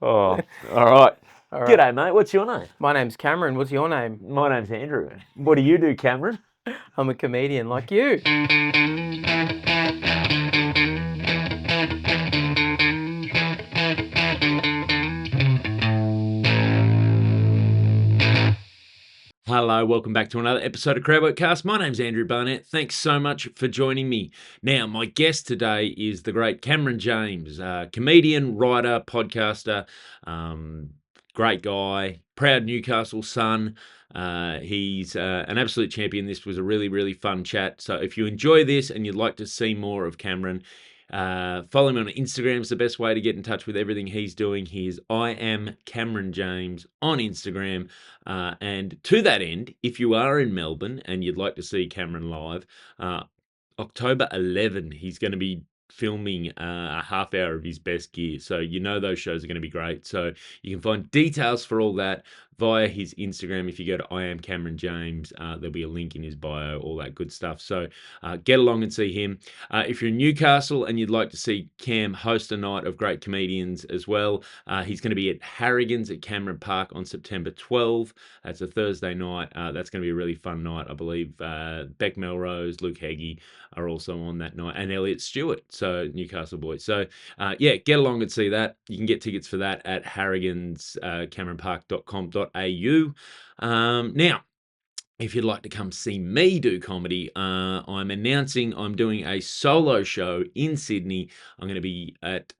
Oh, all right. All right. G'day, mate. What's your name? My name's Cameron. What's your name? My name's Andrew. What do you do, Cameron? I'm a comedian like you. Hello, welcome back to another episode of Crowdworkcast. My name's Andrew Barnett. Thanks so much for joining me. Now, my guest today is the great Cameron James, comedian, writer, podcaster, great guy, proud Newcastle son. He's an absolute champion. This was a really, really fun chat. So if you enjoy this and you'd like to see more of Cameron, follow him on Instagram. It's the best way to get in touch with everything he's doing. He is I am Cameron James on Instagram. And to that end, if you are in Melbourne and you'd like to see Cameron live, October 11, he's going to be filming a half hour of his best gear. So you know those shows are going to be great. So you can find details for all that via his Instagram. If you go to I am Cameron James, there'll be a link in his bio, all that good stuff. So get along and see him. If you're in Newcastle and you'd like to see Cam host a night of great comedians as well, he's going to be at Harrigan's at Cameron Park on September 12. That's a Thursday night. That's going to be a really fun night. I believe Beck Melrose, Luke Heggie are also on that night, and Elliot Stewart, so Newcastle boys. So yeah, get along and see that. You can get tickets for that at Harrigan's, cameronpark.com.au. Now, if you'd like to come see me do comedy, I'm announcing I'm doing a solo show in Sydney. I'm going to be at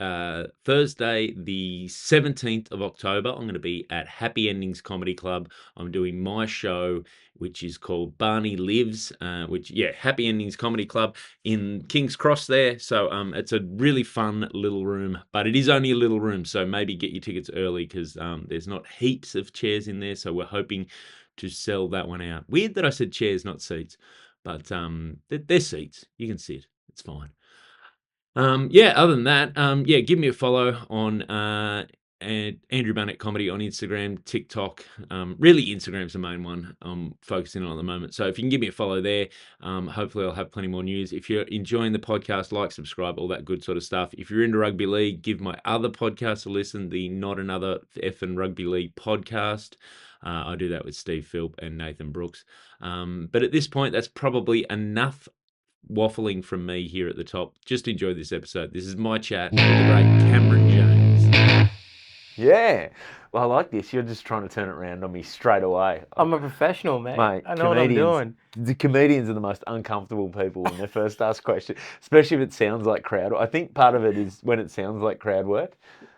Thursday, the 17th of October. I'm going to be at Happy Endings Comedy Club. I'm doing my show, which is called Barney Lives, Happy Endings Comedy Club in King's Cross there. So it's a really fun little room, but it is only a little room. So maybe get your tickets early because there's not heaps of chairs in there. So we're hoping to sell that one out. Weird that I said chairs, not seats, but they're seats. You can sit. It's fine. Other than that, give me a follow on Andrew Barnett Comedy on Instagram, TikTok. Really, Instagram's the main one I'm focusing on at the moment. So if you can give me a follow there, hopefully I'll have plenty more news. If you're enjoying the podcast, like, subscribe, all that good sort of stuff. If you're into rugby league, give my other podcast a listen, the Not Another Effing Rugby League podcast. I do that with Steve Philp and Nathan Brooks. But at this point, that's probably enough waffling from me here at the top. Just enjoy this episode. This is my chat with the great Cameron James. Yeah. Well, I like this. You're just trying to turn it around on me straight away. I'm a professional, mate. I know what I'm doing. The comedians are the most uncomfortable people when they first ask questions, especially if it sounds like crowd. I think part of it is when it sounds like crowd work.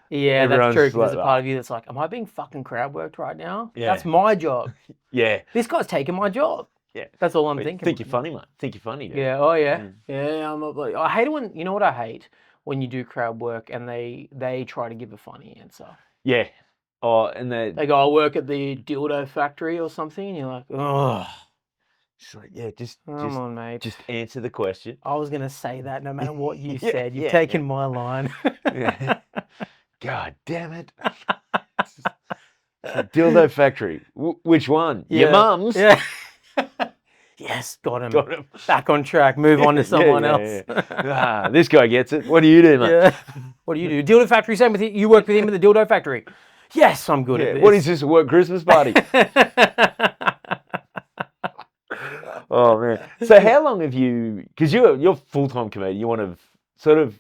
Yeah, that's true. Because there's a part of you that's like, am I being fucking crowd worked right now? Yeah. That's my job. Yeah. This guy's taking my job. Yeah. That's all I'm thinking. Think you're funny, mate. Think you're funny, dude. Yeah. Oh, yeah. Yeah. I hate it when, you know what I hate? When you do crowd work and they try to give a funny answer. Yeah. Oh, and they go, I work at the dildo factory or something, and you're like, oh. It's like, yeah, come on, mate. Just answer the question. I was gonna say that no matter what you said. You've taken my line. Yeah. God damn it. Dildo factory. Which one? Yeah. Your mum's? Yeah. Yes, got him. Back on track. Move on to someone else. Yeah. This guy gets it. What do you do, mate? Yeah. What do you do? Dildo factory, same with you. You work with him at the dildo factory. Yes, I'm good at this. What is this, a work Christmas party? Oh, man. So how long have you, because you're full-time comedian, you want to sort of,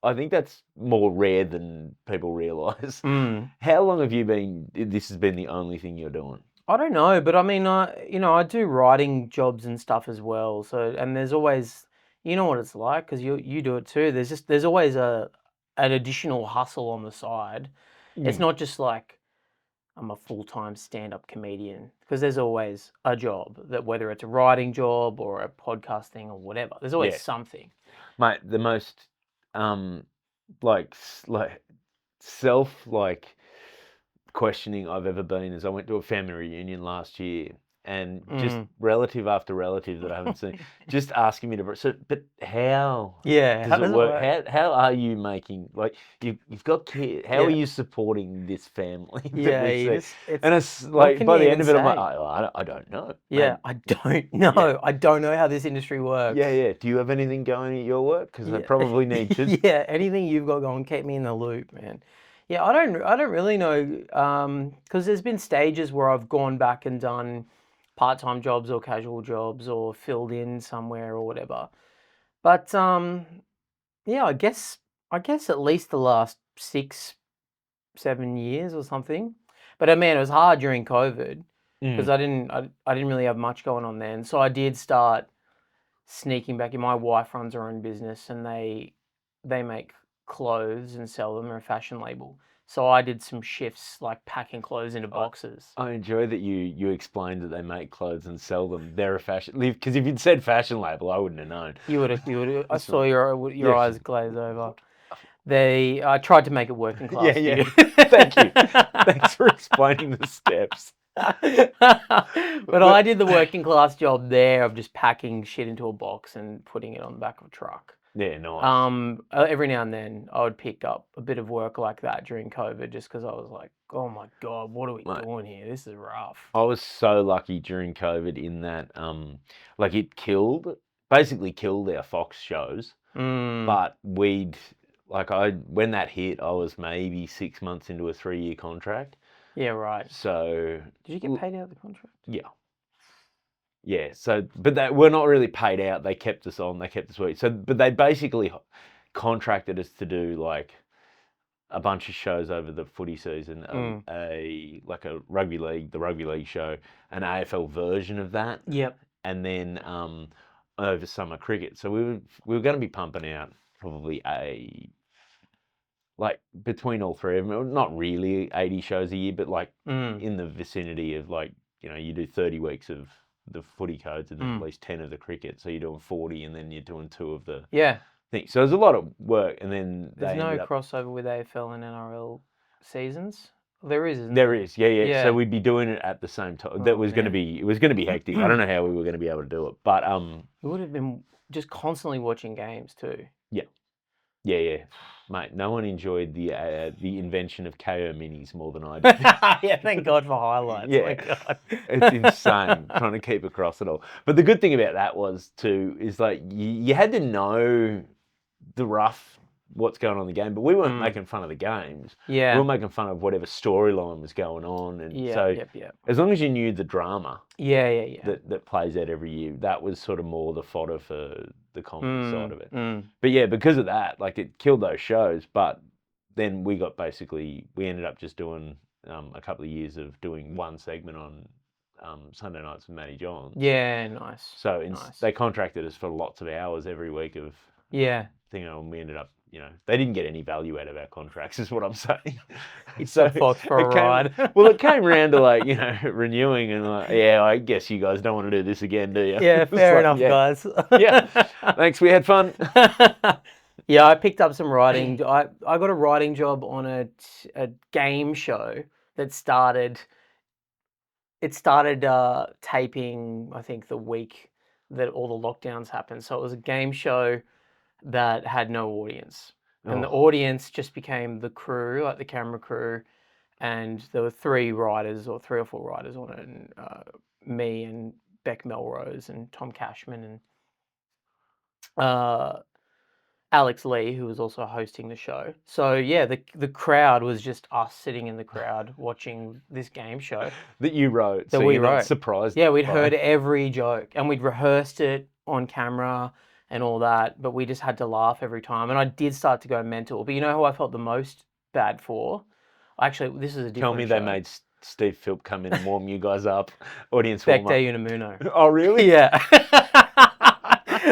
I think that's more rare than people realise. How long have you been, this has been the only thing you're doing? I don't know, but I mean, I do writing jobs and stuff as well. So, and there's always, you know what it's like, because you do it too. There's always an additional hustle on the side. It's not just like I'm a full-time stand-up comedian, because there's always a job, that whether it's a writing job or a podcasting or whatever, there's always something. Mate, the most questioning I've ever been is I went to a family reunion last year, and just relative after relative that I haven't seen, just asking me to. So, but how? Yeah, does it work? How are you making, like, you've got kids? How are you supporting this family? Yeah, and it's like by the end of it, I'm like, I don't know. Yeah, I don't know. Yeah. I don't know how this industry works. Yeah. Do you have anything going at your work? Because I probably need to. Yeah, anything you've got going, keep me in the loop, man. Yeah, I don't really know, because there's been stages where I've gone back and done part-time jobs or casual jobs or filled in somewhere or whatever. But yeah, I guess at least the last 6, 7 years or something. But I mean, it was hard during COVID because Mm. I didn't really have much going on then. So I did start sneaking back in. My wife runs her own business and they make clothes and sell them. They're a fashion label. So I did some shifts like packing clothes into boxes. I enjoy that you explained that they make clothes and sell them. They're a fashion, because if you'd said fashion label, I wouldn't have known. You would have. I That's saw right. your Yeah. eyes glaze over. I tried to make it working class. Yeah. For you. Thank you. Thanks for explaining the steps. But I did the working class job there of just packing shit into a box and putting it on the back of a truck. Yeah, nice. Every now and then I would pick up a bit of work like that during COVID just because I was like, oh my God, what are we Mate. doing here? This is rough. I was so lucky during COVID in that, like it basically killed our Fox shows. Mm, But when that hit, I was maybe 6 months into a 3-year contract. yeah, right. So Did you get paid out of the contract? yeah. So, but we're not really paid out. They kept us on. They kept us working. So, but they basically contracted us to do like a bunch of shows over the footy season, the rugby league show, an AFL version of that, Yep. and then over summer cricket. So we were going to be pumping out probably like between all three of them, not really 80 shows a year, but like in the vicinity of like, you do 30 weeks of the footy codes and then at least 10 of the cricket. So you're doing 40 and then you're doing 2 of the things. So there's a lot of work. And then there's no crossover with AFL and NRL seasons. There is, isn't there? there is, yeah. So we'd be doing it at the same time. It was going to be hectic. I don't know how we were going to be able to do it, but we would have been just constantly watching games too. Yeah, mate. No one enjoyed the invention of KO minis more than I did. Yeah, thank God for highlights. Yeah. My God. It's insane trying to keep across it all. But the good thing about that is like you had to know the rough what's going on in the game, but we weren't making fun of the games. Yeah. We were making fun of whatever storyline was going on, and as long as you knew the drama, that plays out every year, that was sort of more the fodder for the comedy side of it. But yeah, because of that, like it killed those shows. But then we ended up just doing a couple of years of doing one segment on Sunday nights with Matty Johns. Yeah, nice. So they contracted us for lots of hours every week of thing, and we ended up, they didn't get any value out of our contracts, is what I'm saying. It's a Fox for a ride. Well, it came around to like, renewing and like, yeah, I guess you guys don't want to do this again, do you? Yeah, fair enough, guys. Yeah, thanks, we had fun. Yeah, I picked up some writing. I got a writing job on a game show that started. It started taping, I think, the week that all the lockdowns happened. So it was a game show that had no audience. And the audience just became the crew, like the camera crew. And there were 3 writers or 3 or 4 writers on it. And me and Beck Melrose and Tom Cashman and Alex Lee, who was also hosting the show. So yeah, the crowd was just us sitting in the crowd watching this game show that you wrote. That we wrote. Surprised. Yeah, we'd heard every joke and we'd rehearsed it on camera and all that, but we just had to laugh every time. And I did start to go mental. But you know who I felt the most bad for? Actually, this is a different Tell me show. they made Steve Philp come in and warm you guys up. Audience warm Beck up. Unamuno. Oh, really? Yeah.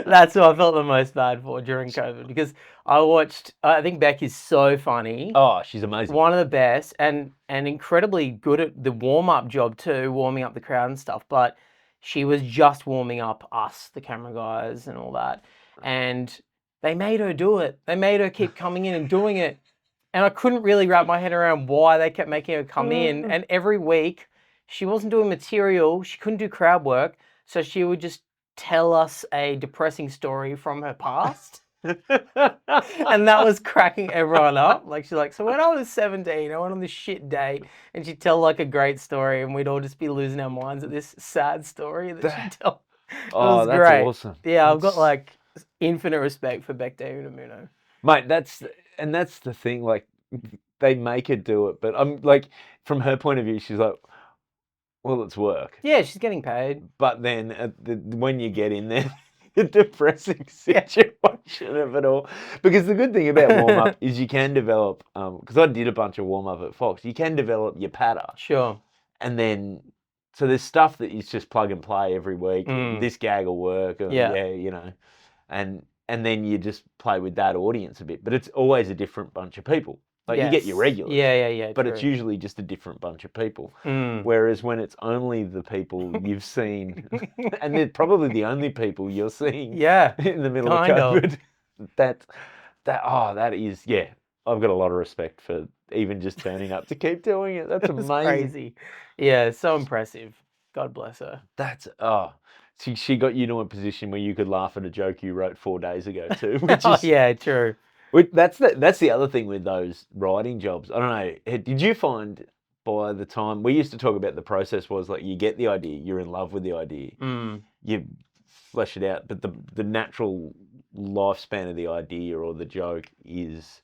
That's who I felt the most bad for during COVID because I think Beck is so funny. Oh, she's amazing. One of the best and incredibly good at the warm-up job too, warming up the crowd and stuff. But she was just warming up us, the camera guys and all that. And they made her do it. They made her keep coming in and doing it. And I couldn't really wrap my head around why they kept making her come in. And every week she wasn't doing material. She couldn't do crowd work. So she would just tell us a depressing story from her past. And that was cracking everyone up. Like she's like, so when I was 17, I went on this shit date, and she'd tell like a great story, and we'd all just be losing our minds at this sad story that she'd tell. Oh, that's great. Awesome. Yeah, I've got like infinite respect for Beck Unamuno. Mate, that's the thing. Like, they make her do it. But I'm like, from her point of view, she's like, well, it's work. Yeah, she's getting paid. But then when you get in there, the depressing situation of it all. Because the good thing about warm up is you can develop. Because I did a bunch of warm up at Fox. You can develop your patter. Sure. And then, so there's stuff that is just plug and play every week. This gag will work. Or, and then you just play with that audience a bit. But it's always a different bunch of people. Like you get your regulars. Yeah. But true. it's usually just a different bunch of people. Whereas when it's only the people you've seen, and they're probably the only people you're seeing in the middle of COVID, that is, I've got a lot of respect for even just turning up to keep doing it. That's amazing. Crazy. Yeah, it's so impressive. God bless her. She got you to a position where you could laugh at a joke you wrote 4 days ago too. Which is, yeah, true. That's the other thing with those writing jobs. I don't know. Did you find by the time we used to talk about the process was like you get the idea, you're in love with the idea, you flesh it out, but the natural lifespan of the idea or the joke is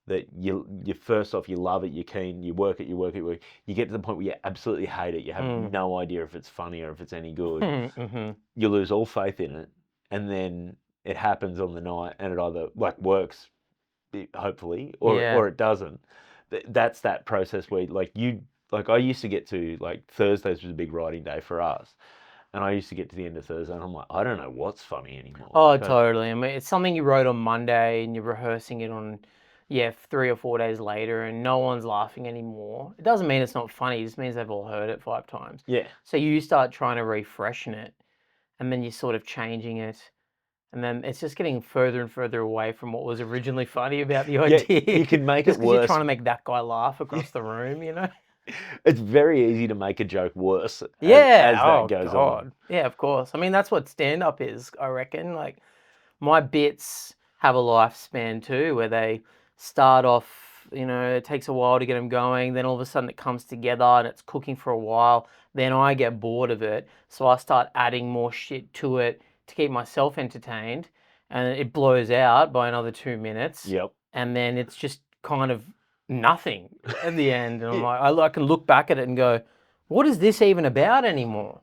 that you first off you love it, you're keen, you work it, you get to the point where you absolutely hate it, you have no idea if it's funny or if it's any good. You lose all faith in it, and then it happens on the night, and it either like works, hopefully, or it doesn't. That's that process where I used to get to like Thursdays was a big writing day for us. And I used to get to the end of Thursday and I'm like, I don't know what's funny anymore. Oh, totally. I mean, it's something you wrote on Monday and you're rehearsing it on, 3 or 4 days later and no one's laughing anymore. It doesn't mean it's not funny. It just means they've all heard it 5 times. Yeah. So you start trying to refreshen it and then you're sort of changing it. And then it's just getting further and further away from what was originally funny about the idea. You can make just it worse. You're trying to make that guy laugh across the room, It's very easy to make a joke worse as that goes on. Yeah, of course. I mean, that's what stand-up is, I reckon. Like, my bits have a lifespan too, where they start off, it takes a while to get them going. Then all of a sudden it comes together and it's cooking for a while. Then I get bored of it. So I start adding more shit to it to keep myself entertained. And it blows out by another 2 minutes. Yep. And then it's just kind of nothing at the end. And I'm like, I can look back at it and go, what is this even about anymore?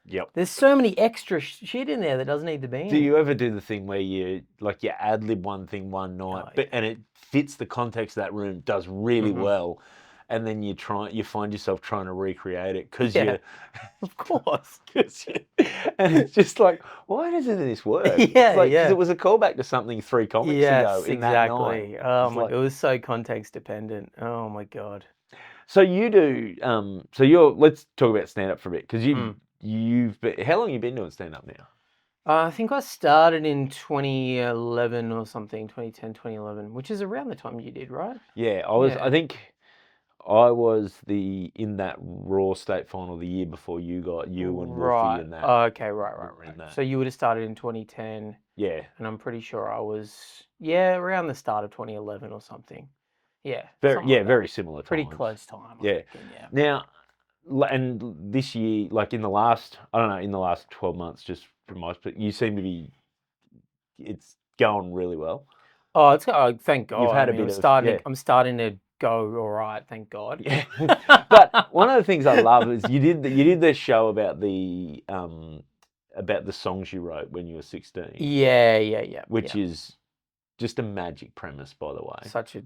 Yep. There's so many extra shit in there that doesn't need to be in. Do you ever do the thing where you ad-lib one thing one night, and it fits the context of that room, does really well, and then you find yourself trying to recreate it because you, of course, and it's just like, why doesn't this work? Because it was a callback to something 3 comics ago in that night. Oh my, it was so context dependent. Oh my God. So you do, let's talk about stand-up for a bit, because you've been, how long have you been doing stand-up now? I think I started in 2011 or something, 2010, 2011, which is around the time you did, right? Yeah, I think I was in that Raw state final the year before you and Wolfie in that. Oh, okay, right. So you would have started in 2010. Yeah. And I'm pretty sure I was, around the start of 2011 or something. Yeah. Very similar times. Pretty close time. Yeah. Now, and this year, like in the last 12 months, just from my perspective, you seem to be, it's going really well. Oh, thank God. You've had a bit I'm starting to go all right, thank God. Yeah. But one of the things I love is you did this show about the songs you wrote when you were 16. Yeah. Which is just a magic premise, by the way.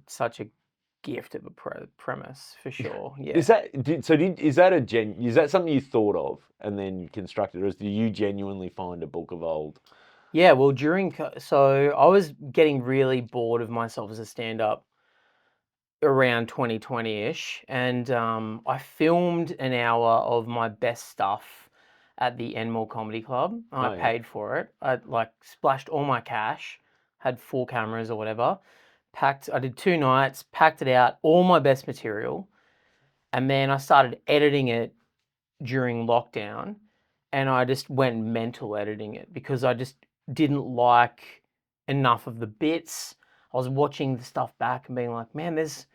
Such a gift of a premise for sure. Yeah. Is that something you thought of and then constructed, or do you genuinely find a book of old? Yeah, well, so I was getting really bored of myself as a stand-up around 2020-ish, and I filmed an hour of my best stuff at the Enmore Comedy Club. I paid for it. I splashed all my cash, had 4 cameras or whatever. I did 2 nights, packed it out, all my best material, and then I started editing it during lockdown, and I just went mental editing it because I just didn't like enough of the bits. I was watching the stuff back and being like, man, this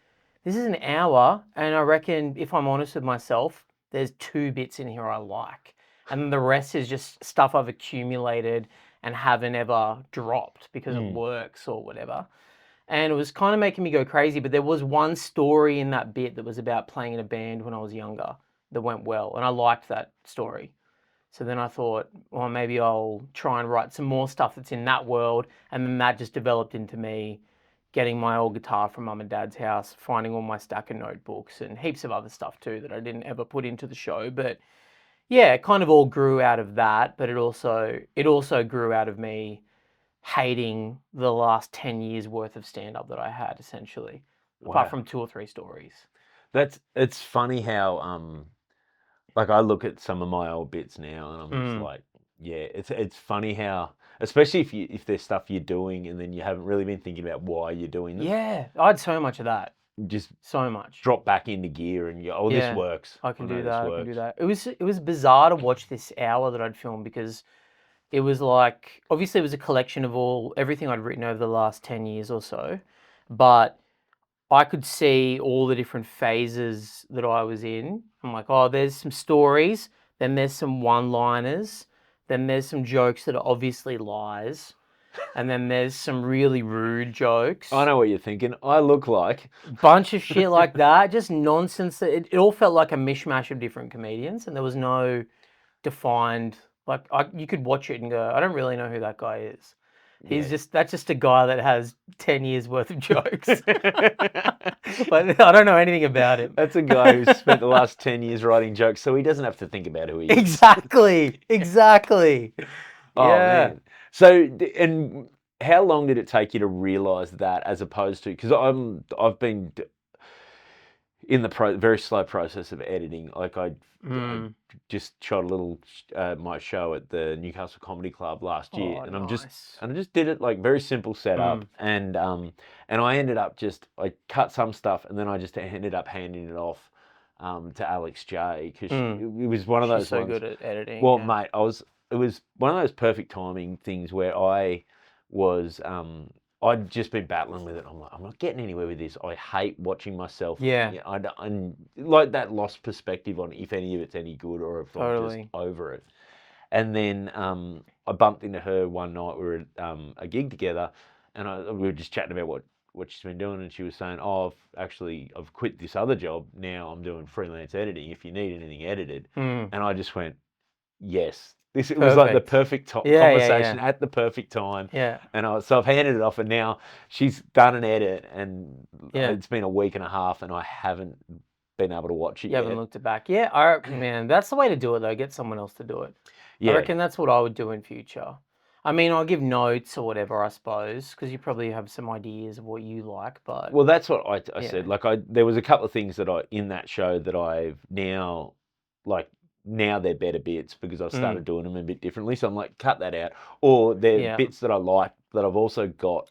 is an hour, and I reckon, if I'm honest with myself, there's 2 bits in here I like, and the rest is just stuff I've accumulated and haven't ever dropped because it works or whatever. And it was kind of making me go crazy, but there was one story in that bit that was about playing in a band when I was younger that went well, and I liked that story. So then I thought, well, maybe I'll try and write some more stuff that's in that world, and then that just developed into me getting my old guitar from mum and dad's house, finding all my stack of notebooks and heaps of other stuff too that I didn't ever put into the show. But yeah, it kind of all grew out of that, but it also grew out of me hating the last 10 years worth of stand-up that I had, essentially, apart Wow. from 2 or 3 stories. It's funny how like I look at some of my old bits now and I'm just like, yeah, it's funny how, especially if there's stuff you're doing and then you haven't really been thinking about why you're doing them. Yeah, I had so much of that. Just So much. drop back into gear and you go, oh, this Yeah, works. I can know do this that. I can do works. that. It was bizarre to watch this hour that I'd filmed because it was like, obviously it was a collection of everything I'd written over the last 10 years or so, but I could see all the different phases that I was in. I'm like, oh, there's some stories, then there's some one-liners, then there's some jokes that are obviously lies, and then there's some really rude jokes. I know what you're thinking. I look like. Bunch of shit like that, just nonsense. It all felt like a mishmash of different comedians, and there was no defined, like, you could watch it and go, I don't really know who that guy is. That's just a guy that has 10 years worth of jokes. But I don't know anything about him. That's a guy who's spent the last 10 years writing jokes, so he doesn't have to think about who he is. Exactly. Oh, Yeah. man. So, and how long did it take you to realize that, as opposed to, because I've been in the very slow process of editing. Like I just shot a little my show at the Newcastle Comedy Club last year, and I just did it like very simple setup, and I ended up I cut some stuff, and then I just ended up handing it off to Alex J, because it was one of those She's so ones. good at editing. Well, yeah. mate, it was one of those perfect timing things where I was I'd just been battling with it. I'm like, I'm not getting anywhere with this. I hate watching myself. Yeah. I'm like that lost perspective on if any of it's any good or if I'm just over it. And then I bumped into her one night. We were at a gig together, and we were just chatting about what she's been doing, and she was saying, "Oh, I've quit this other job. Now I'm doing freelance editing. If you need anything edited," and I just went, "Yes." It was like the perfect conversation at the perfect time. Yeah. And so I've handed it off, and now she's done an edit, and it's been a week and a half, and I haven't been able to watch it yet. You haven't looked it back. Yeah, man, that's the way to do it, though. Get someone else to do it. Yeah. I reckon that's what I would do in future. I mean, I'll give notes or whatever, I suppose, because you probably have some ideas of what you like, but... Well, that's what I said. Like, there was a couple of things that in that show that I've now, like, now they're better bits because I've started doing them a bit differently. So I'm like, cut that out. Or they're bits that I like that I've also got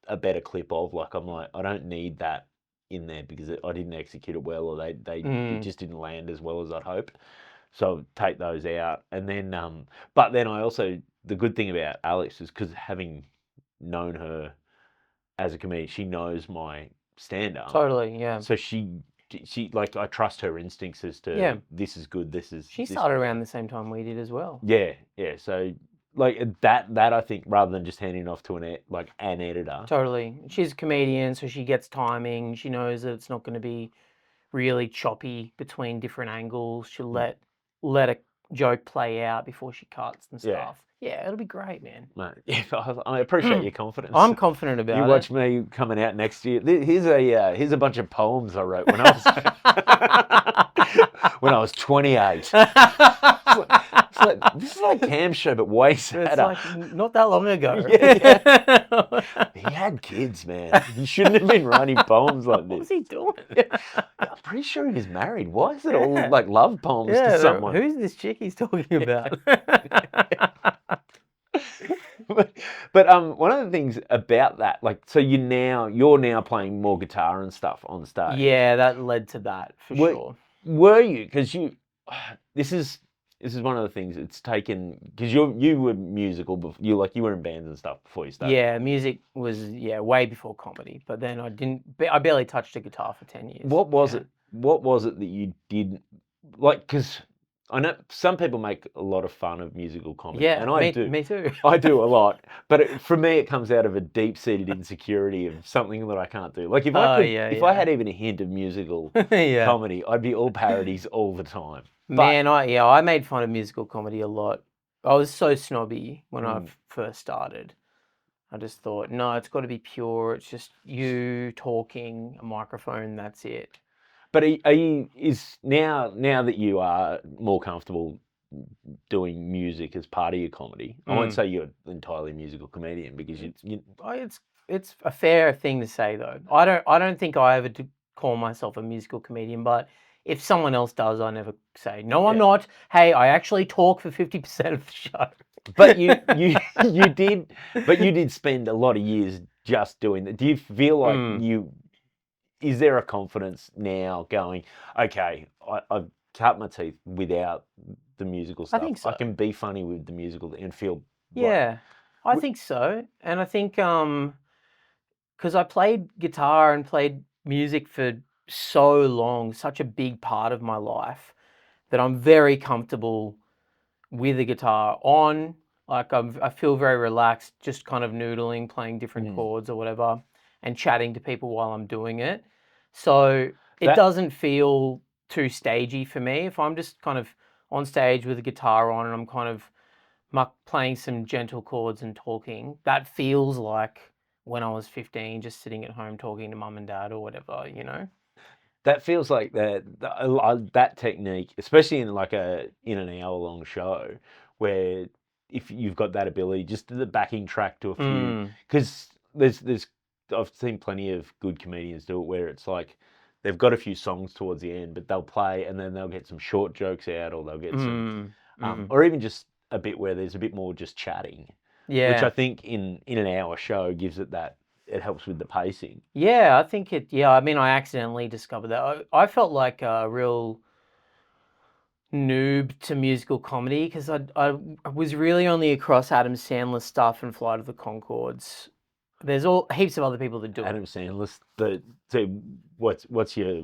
a better clip of. Like, I'm like, I don't need that in there because I didn't execute it well, or it just didn't land as well as I'd hoped. So take those out. And then, but then I also, the good thing about Alex is because having known her as a comedian, she knows my stand-up. Totally, yeah. So she like, I trust her instincts as to this is good, She started around the same time we did as well. Yeah. So like that I think, rather than just handing it off to an editor. Totally. She's a comedian, so she gets timing. She knows that it's not going to be really choppy between different angles. She'll let a joke play out before she cuts and stuff. Yeah, it'll be great, man. Mate, I appreciate your confidence. I'm confident about it. You watch me coming out next year. Here's a bunch of poems I wrote when I was when I was 28. This is like Cam's show, but way sadder. It's like not that long ago. Yeah. He had kids, man. He shouldn't have been writing poems like this. What was he doing? I'm pretty sure he was married. Why is it all like love poems to someone? Who's this chick he's talking about? But one of the things about that, like, so you're now playing more guitar and stuff on stage. Yeah, that led to that for sure. Were you? Because this is one of the things it's taken, because you were musical before, you were in bands and stuff before you started. Yeah, music was way before comedy, but then I barely touched a guitar for 10 years. What was it? What was it that you did like? Because I know some people make a lot of fun of musical comedy, Yeah, and I do. me too. I do a lot, but for me, it comes out of a deep-seated insecurity of something that I can't do. Like if I Oh, could, yeah, if I yeah. had even a hint of musical Yeah. comedy, I'd be all parodies all the time. Man, I made fun of musical comedy a lot. I was so snobby when I first started. I just thought, no, it's got to be pure. It's just you talking, a microphone, that's it. But are you now that you are more comfortable doing music as part of your comedy? I won't say you're entirely a musical comedian because you It's a fair thing to say though. I don't think I ever do call myself a musical comedian, but if someone else does, I never say no. I'm not. Hey, I actually talk for 50% of the show. But you did spend a lot of years just doing that. Do you feel like is there a confidence now going, okay, I've cut my teeth without the musical stuff. I think so. I can be funny with the musical and feel Yeah, I think so. And I think because I played guitar and played music for so long, such a big part of my life, that I'm very comfortable with the guitar on. Like I feel very relaxed, just kind of noodling, playing different chords or whatever, and chatting to people while I'm doing it. So it doesn't feel too stagey for me. If I'm just kind of on stage with a guitar on and I'm kind of playing some gentle chords and talking, that feels like when I was 15, just sitting at home talking to mum and dad or whatever, you know? that feels like that technique, especially in like in an hour-long show, where if you've got that ability, just the backing track to a few, because there's I've seen plenty of good comedians do it where it's like they've got a few songs towards the end, but they'll play and then they'll get some short jokes out, or they'll get some, or even just a bit where there's a bit more just chatting, which I think in an hour show gives it that. It helps with the pacing. Yeah, I think it. Yeah, I mean, I accidentally discovered that. I felt like a real noob to musical comedy because I was really only across Adam Sandler stuff and Flight of the Conchords. There's all heaps of other people that do Adam it. Sandler. What's your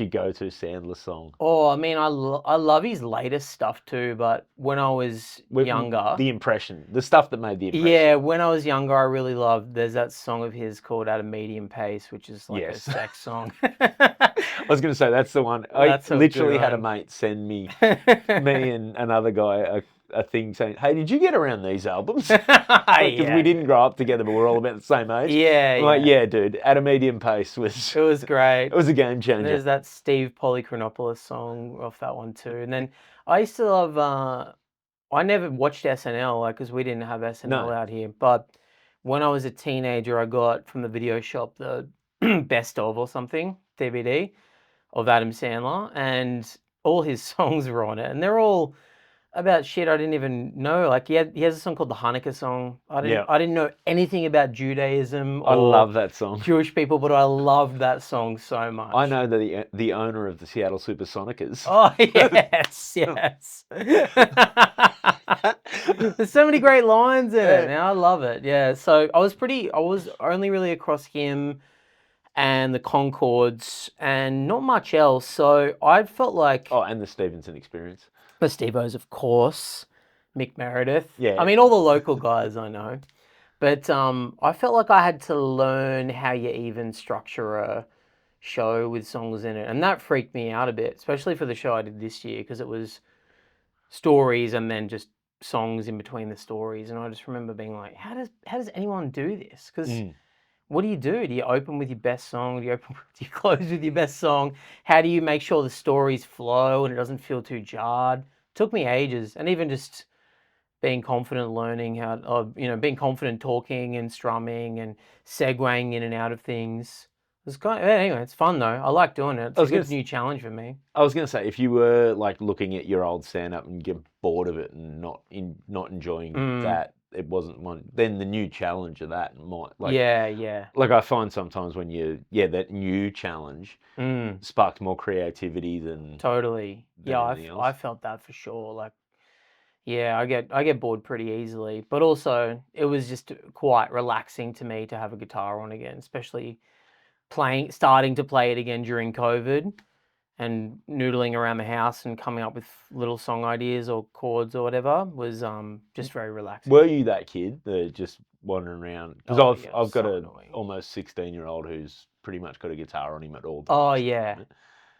go-to Sandler song? Oh, I mean, I love his latest stuff too, but when I was younger, the impression, the stuff that made the impression. yeah, when I was younger, I really loved. There's that song of his called "At a Medium Pace," which is like a sex song. I was going to say that's the one. That's I literally had a one. mate send me and another guy a thing saying, "Hey, did you get around these albums?" Because we didn't grow up together, but we're all about the same age. Yeah, I'm like, yeah, dude. At a Medium Pace was. It was great. It was a game changer. There's that Steve Polychronopoulos song off that one too, and then I used to love. I never watched SNL because we didn't have SNL out here, but when I was a teenager, I got from the video shop the best of or something DVD of Adam Sandler, and all his songs were on it, and they're all about shit I didn't even know. Like he has a song called the Hanukkah song. I didn't know anything about Judaism or I love that song. Jewish people, but I loved that song so much. I know the owner of the Seattle Supersonicers. Oh yes, yes. There's so many great lines in it. Now I love it. Yeah. So I was only really across him and the Conchords and not much else. So I felt like and the Stevenson Experience. the Steve-O's, of course, Mick Meredith. Yeah. I mean all the local guys I know. But I felt like I had to learn how you even structure a show with songs in it, and that freaked me out a bit, especially for the show I did this year because it was stories and then just songs in between the stories. And I just remember being like, how does anyone do this? Because what do? Do you open with your best song? Do you close with your best song? How do you make sure the stories flow and it doesn't feel too jarred? It took me ages, and even just being confident learning being confident talking and strumming and segueing in and out of things. Anyway, it's fun though. I like doing it. It's a good new challenge for me. I was going to say, if you were like looking at your old stand-up and get bored of it and not enjoying that, it wasn't one. Then the new challenge of that might Like I find sometimes when that new challenge sparks more creativity than totally. anything else. I felt that for sure. Like, yeah, I get bored pretty easily, but also it was just quite relaxing to me to have a guitar on again, especially starting to play it again during COVID. and noodling around the house and coming up with little song ideas or chords or whatever was just very relaxing. Were you that kid that just wandering around? Because Oh, yeah, I've got so a annoying. almost 16-year-old who's pretty much got a guitar on him at all Oh times. yeah,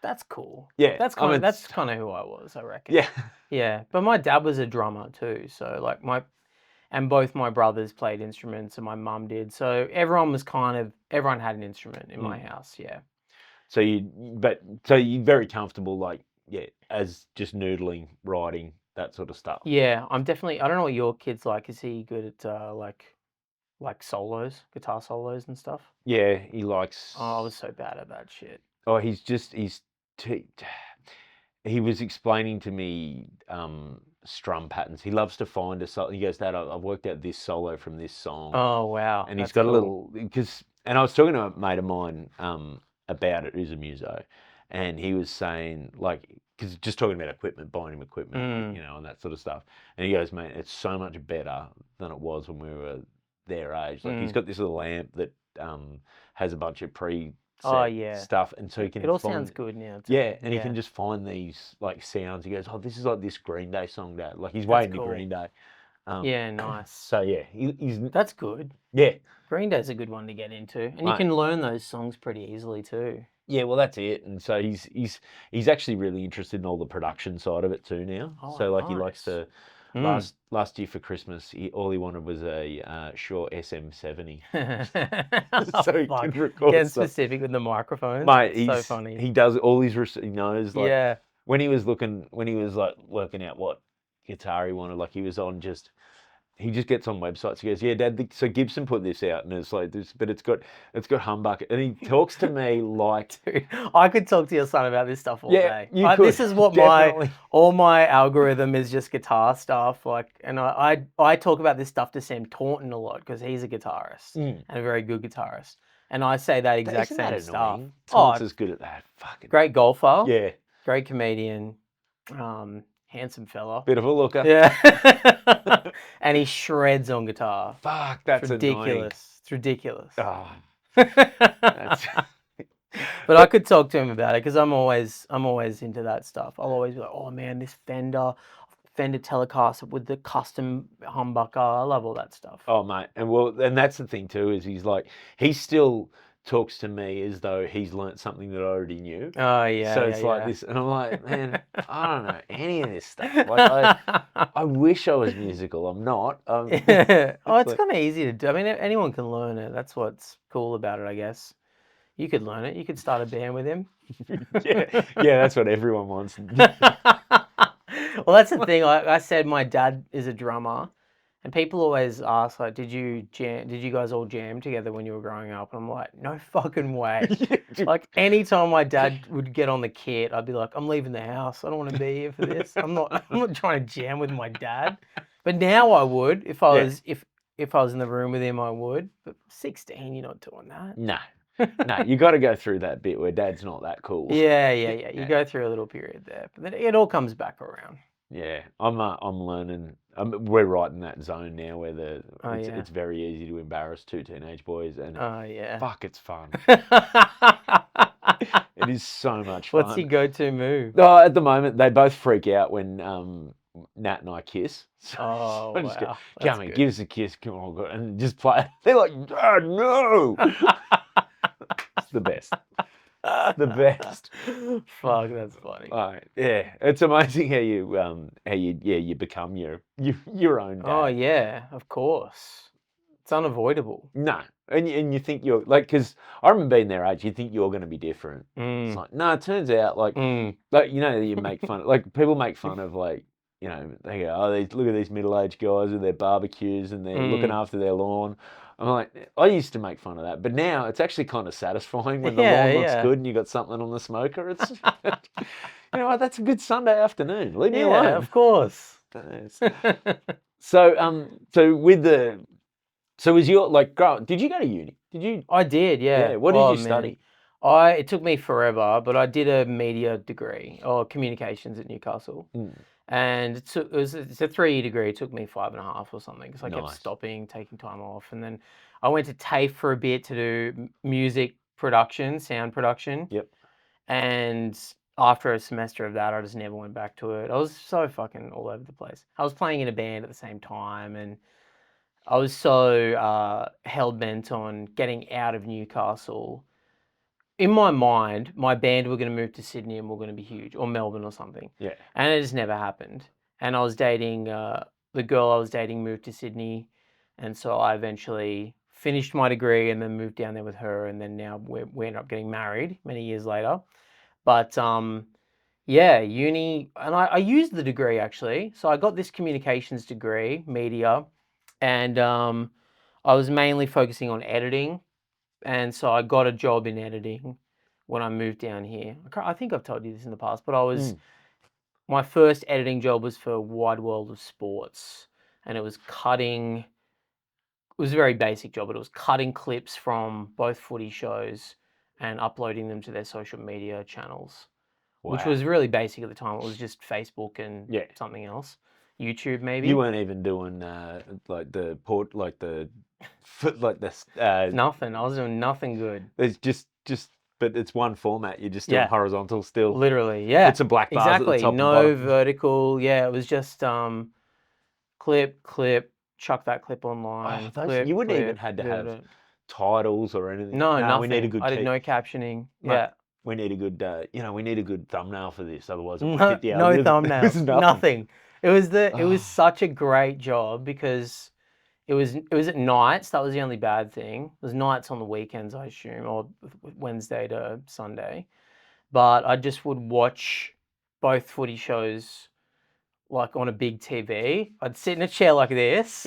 that's cool. Yeah, That's I mean, kind of who I was, I reckon. yeah. Yeah, but my dad was a drummer too, so like both my brothers played instruments and my mum did. So everyone had an instrument in my house, yeah. So you're very comfortable, like, yeah, as just noodling, writing, that sort of stuff. Yeah, I don't know what your kid's like. Is he good at like solos, guitar solos and stuff? Yeah, he likes. Oh, I was so bad at that shit. Oh, he's he was explaining to me strum patterns. He loves to find a solo. He goes, Dad, I've worked out this solo from this song. Oh wow, And he's that's got a cool. little, and I was talking to a mate of mine about it, who's a muso, and he was saying, like, because just talking about equipment, buying him equipment, you know, and that sort of stuff. And he goes, mate, it's so much better than it was when we were their age. Like, he's got this little amp that has a bunch of Oh preset yeah, stuff, and so he can it all find, sounds good now. yeah, and he Yeah. can just find these like sounds. He goes, oh, this is like this Green Day song, Dad. Like, he's That's way into cool. Green Day. Yeah, nice. So yeah, he's That's good. yeah. Green Day's a good one to get into, and you Mate. can learn those songs pretty easily too. Yeah, well, that's it. And so he's actually really interested in all the production side of it too now. Oh, So like he likes nice. to. Last year for Christmas, all he wanted was a Shure SM70, so he Fuck. can record Getting stuff. specific with the microphones. Mate, It's so funny. he does all his he knows, like, Yeah. when he was like working out what guitar he wanted, like he was on just. He just gets on websites. He goes, "Yeah, Dad. So Gibson put this out, and it's like this, but it's got humbucker." And he talks to me like, Dude, I could talk to your son about this stuff all day. you could. This is what definitely. all my algorithm is, just guitar stuff. Like, and I talk about this stuff to Sam Taunton a lot because he's a guitarist and a very good guitarist. And I say that exact Isn't that same stuff. annoying? Thomas is good at that. Fucking great golfer. yeah, Great comedian. Handsome fella. bit of a looker. Yeah. And he shreds on guitar. Fuck, that's ridiculous. annoying. It's ridiculous. Oh, But I could talk to him about it because I'm always into that stuff. I'll always be like, oh man, this Fender Telecaster with the custom humbucker. I love all that stuff. Oh mate, and that's the thing too, is he still talks to me as though he's learnt something that I already knew. Oh yeah. So it's like this, and I'm like, man, I don't know any of this stuff. Like, I wish I was musical. I'm not. Yeah. Oh, it's kind of easy to do. I mean, anyone can learn it. That's what's cool about it, I guess. You could learn it. You could start a band with him. yeah, that's what everyone wants. Well, that's the thing. I said my dad is a drummer, and people always ask, like, did you guys all jam together when you were growing up? And I'm like, no fucking way. Like, anytime my dad would get on the kit, I'd be like, I'm leaving the house. I don't want to be here for this. I'm not trying to jam with my dad. But now I would. If I was if I was in the room with him, I would. But 16, you're not doing that. No, you got to go through that bit where Dad's not that cool. Yeah. You go through a little period there, but then it all comes back around. Yeah, I'm learning. We're right in that zone now where it's very easy to embarrass two teenage boys, and fuck, it's fun. It is so much fun. What's your go-to move? Oh, at the moment, they both freak out when Nat and I kiss. So Oh, I just wow. go, come on, give us a kiss, come on, God," and just play. They're like, oh, no. It's the best. The best. Fuck, that's funny. Yeah, it's amazing how you become your own dad. Oh yeah, of course. It's unavoidable. No, and you think you're like, because I remember being their age, you think you're going to be different. It's like, no, it turns out like you make fun like people make fun of, like, you know, they go, oh, look at these middle-aged guys with their barbecues and they're looking after their lawn. I'm like, I used to make fun of that, but now it's actually kind of satisfying when the lawn looks good and you got something on the smoker. It's, you know what, that's a good Sunday afternoon. Leave me alone. Yeah, of course. So was your, like, did you go to uni? Did you? I did, yeah. What did you study? It took me forever, but I did a media degree or communications at Newcastle. And it's a 3-year degree. It took me 5.5 or something because I kept stopping, taking time off. And then I went to TAFE for a bit to do music production, sound production. Yep. And after a semester of that, I just never went back to it. I was so fucking all over the place. I was playing in a band at the same time, and I was so hell-bent on getting out of Newcastle. In my mind, my band were going to move to Sydney and were going to be huge, or Melbourne or something. Yeah. And it just never happened. And I was dating, the girl I was dating moved to Sydney. And so I eventually finished my degree and then moved down there with her. And then now we ended up getting married many years later. But yeah, uni, and I used the degree actually. So I got this communications degree, media, and I was mainly focusing on editing. And so I got a job in editing when I moved down here. I think I've told you this in the past, but my first editing job was for Wide World of Sports, and it was cutting. It was a very basic job, but it was cutting clips from both footy shows and uploading them to their social media channels, which was really basic at the time. It was just Facebook and something else, YouTube maybe. You weren't even doing like the port, like the like this. Nothing. I was doing nothing good. It's just, but it's one format. You're just doing horizontal still. Literally, yeah. Put some black bars at the top. No vertical. Yeah, it was just clip, chuck that clip online. You wouldn't even had to have titles or anything. No, nothing. We need a good. I did no captioning. Mate, yeah. We need a good. We need a good thumbnail for this. Otherwise, it won't no, hit the no algorithm. thumbnails. Nothing. It was such a great job because it was at nights. That was the only bad thing. It was nights on the weekends, I assume, or Wednesday to Sunday. But I just would watch both footy shows like on a big TV. I'd sit in a chair like this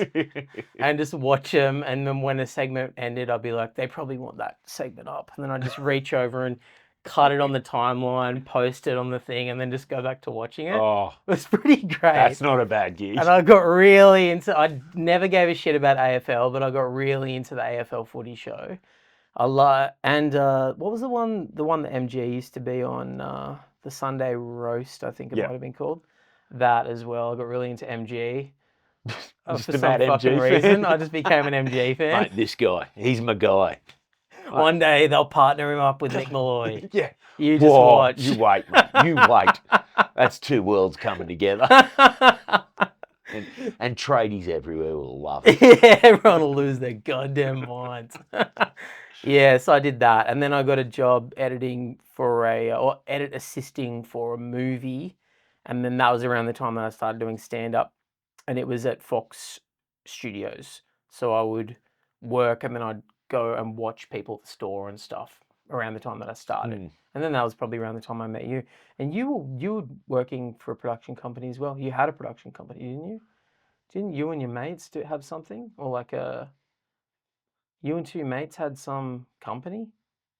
and just watch them. And then when a segment ended, I'd be like, they probably want that segment up. And then I'd just reach over and cut it on the timeline, post it on the thing, and then just go back to watching it. Oh, it was pretty great. That's not a bad gig. And I got really into. I never gave a shit about AFL, but I got really into the AFL footy show. And what was the one that MG used to be on? The Sunday Roast, I think it might have been called. That as well. I got really into MG. For some fucking reason, I just became an MG fan. Mate, this guy, he's my guy. One day they'll partner him up with Nick Malloy. Yeah. You just watch. You wait, mate. You wait. That's two worlds coming together. And tradies everywhere will love it. Yeah, everyone will lose their goddamn minds. Yeah, so I did that. And then I got a job editing assisting for a movie. And then that was around the time that I started doing stand-up. And it was at Fox Studios. So I would work and then I'd go and watch people at the store and stuff around the time that I started. And then that was probably around the time I met you. And you were working for a production company as well. You had a production company, didn't you? Didn't you and your mates have something? Or like you and two mates had some company?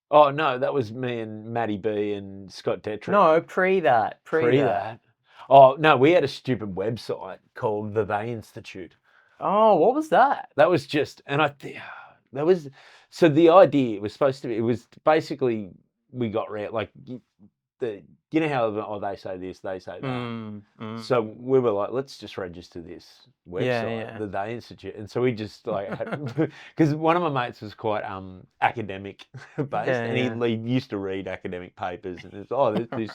Oh, no, that was me and Matty B and Scott Tetra. No, pre that. Oh, no, we had a stupid website called the They Institute. Oh, what was that? That was just, and that was, so the idea was supposed to be, it was basically, we got around, like, you know how they say this, they say that. So we were like, let's just register this website, the They Institute. And so we just like, because one of my mates was quite academic based, and he used to read academic papers, and it's this,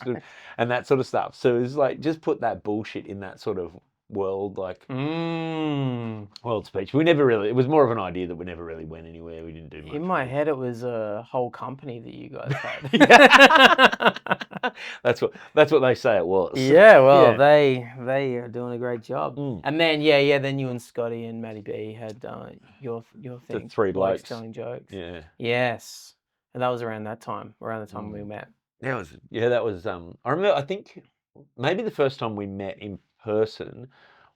and that sort of stuff. So it was like, just put that bullshit in that sort of world, like world speech. It was more of an idea that we never really went anywhere. We didn't do much. In my head, it was a whole company that you guys had. That's what they say it was. Yeah, well, they are doing a great job. And then then you and Scotty and Matty B had your thing. The three blokes telling jokes. Yeah. Yes, and that was around the time we met. That was. I remember. I think maybe the first time we met in person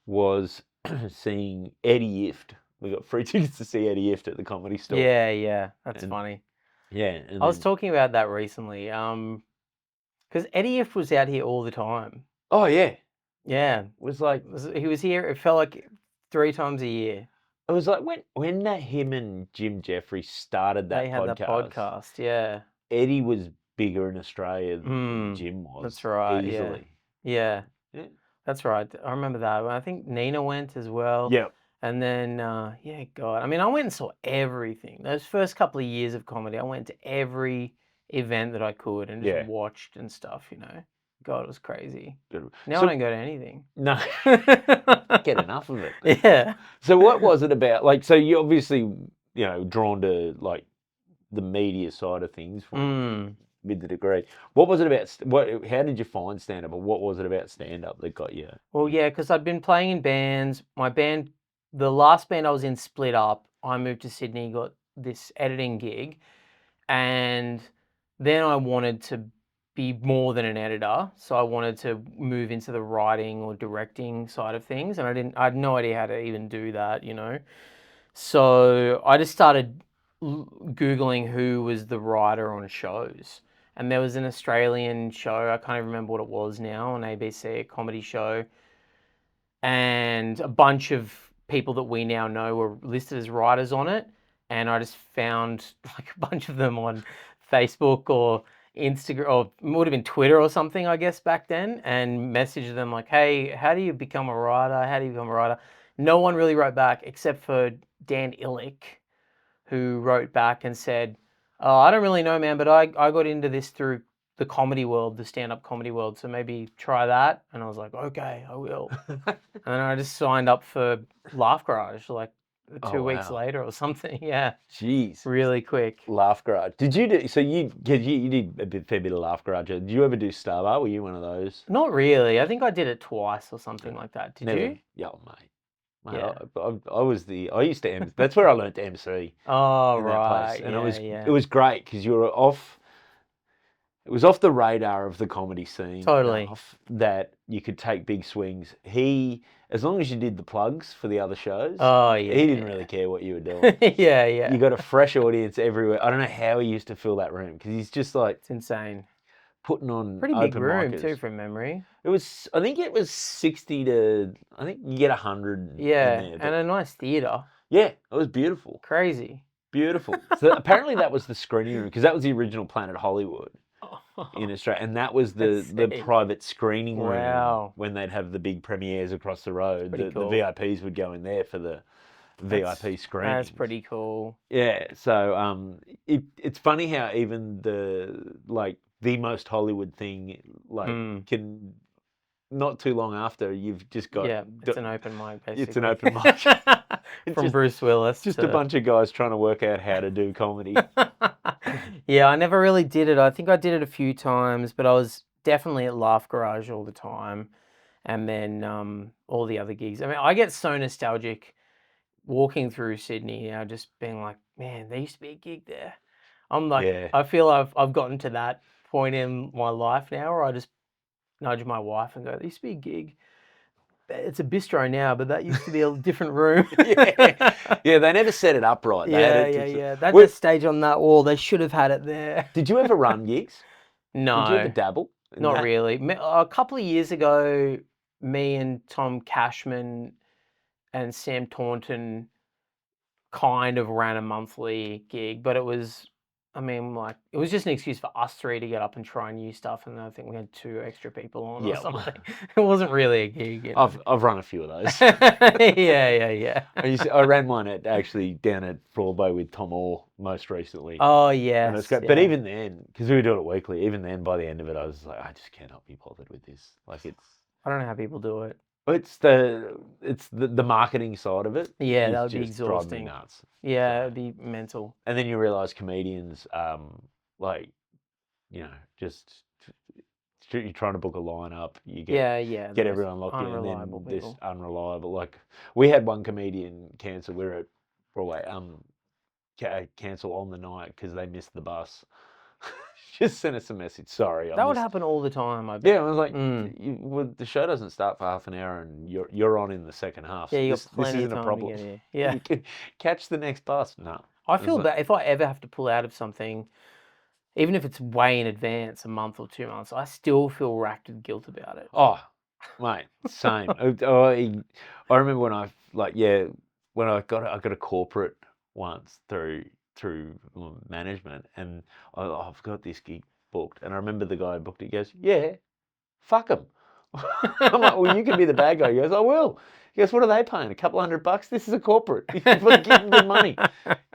was seeing Eddie Ift. We got free tickets to see Eddie Ift at the Comedy Store. Yeah, that's funny. Yeah, I was talking about that recently. Because Eddie Ift was out here all the time. Oh yeah, yeah. It was like he was here. It felt like 3 times a year. It was like when him and Jim Jeffries started that podcast. They had that podcast. Yeah. Eddie was bigger in Australia than Jim was. That's right. Easily. Yeah. That's right. I remember that. I think Nina went as well. Yeah. And then, God. I mean, I went and saw everything. Those first couple of years of comedy, I went to every event that I could and just watched and stuff, you know. God, it was crazy. Good. Now So- I don't go to anything. No, get enough of it. Yeah. So what was it about? Like, so you obviously, drawn to like the media side of things with the degree. What was it about? How did you find stand up, or what was it about stand up that got you? Well, yeah, because I'd been playing in bands. The last band I was in split up. I moved to Sydney, got this editing gig, and then I wanted to be more than an editor. So I wanted to move into the writing or directing side of things, and I had no idea how to even do that, So I just started Googling who was the writer on shows. And there was an Australian show, I can't even remember what it was now, on ABC, a comedy show. And a bunch of people that we now know were listed as writers on it. And I just found like a bunch of them on Facebook or Instagram, or it would have been Twitter or something, I guess, back then, and messaged them like, hey, how do you become a writer? How do you become a writer? No one really wrote back except for Dan Illick, who wrote back and said, oh, I don't really know, man, but I got into this through the comedy world, the stand-up comedy world, so maybe try that. And I was like, okay, I will. And then I just signed up for Laugh Garage like 2 weeks wow. later or something. Yeah, Jeez. really quick. Laugh Garage. Did you do? So you did a fair bit of Laugh Garage. Did you ever do Starbar? Were you one of those? Not really. I think I did it twice or something like that. Did you? Yeah, mate. Yeah. I used to MC. That's where I learned to MC. Oh, in that right. place, and Yeah, it was great because you were off. It was off the radar of the comedy scene. Totally. Enough that you could take big swings. As long as you did the plugs for the other shows, Oh, yeah. he didn't really care what you were doing. Yeah, yeah. You got a fresh audience everywhere. I don't know how he used to fill that room because he's just like It's insane. putting on Pretty big open room micers. too, from memory. I think it was 60 to, I think you get 100 Yeah, in there. and a nice theatre. Yeah, it was beautiful. Crazy. Beautiful. So apparently that was the screening room because that was the original Planet Hollywood in Australia, and that was the sick. private screening room Wow. when they'd have the big premieres across the road. Pretty The cool. VIPs would go in there for the VIP screening. That's pretty cool. Yeah. So it's funny how even the most Hollywood thing can. Not too long after, you've just got... Yeah, it's an open mic, basically. It's an open mic. From Bruce Willis. Just a bunch of guys trying to work out how to do comedy. Yeah, I never really did it. I think I did it a few times, but I was definitely at Laugh Garage all the time. And then all the other gigs. I mean, I get so nostalgic walking through Sydney now, just being like, man, there used to be a gig there. I'm like, Yeah. I feel I've gotten to that point in my life now where I just nudge my wife and go, there used to be a gig. It's a bistro now, but that used to be a different room. Yeah, they never set it up right. Yeah. That's a stage on that wall. They should have had it there. Did you ever run gigs? No. Did you ever dabble? Not really. A couple of years ago, me and Tom Cashman and Sam Taunton kind of ran a monthly gig, but it was just an excuse for us three to get up and try new stuff, and I think we had 2 extra people on or something. It wasn't really a gig. I've run a few of those. Yeah. I ran one down at Floorbow with Tom Orr most recently. Oh, yes. And it was great. But even then, because we were doing it weekly, even then by the end of it, I was like, I just cannot be bothered with this. Like I don't know how people do it. It's the marketing side of it. Yeah, that would just be exhausting. drive me nuts. Yeah, it'd be mental. And then you realise comedians, just you're trying to book a lineup. You get everyone locked in, and then this unreliable. Like we had one comedian cancel. We were at Broadway, cancel on the night because they missed the bus. Just sent us a message. Sorry, that would happen all the time. I bet. Yeah, I was like, the show doesn't start for half an hour, and you're on in the second half. Yeah, you got plenty this of isn't time a problem. to get here. Yeah, You can catch the next bus. No, I feel bad if I ever have to pull out of something, even if it's way in advance, a month or 2 months. I still feel racked with guilt about it. Oh, mate, same. I remember when I got a corporate once through management, and I've got this gig booked, and I remember the guy who booked it. He goes, "Yeah, fuck him." I'm like, "Well, you can be the bad guy." He goes, "I will." He goes, what are they paying? $200? This is a corporate. People are giving good money.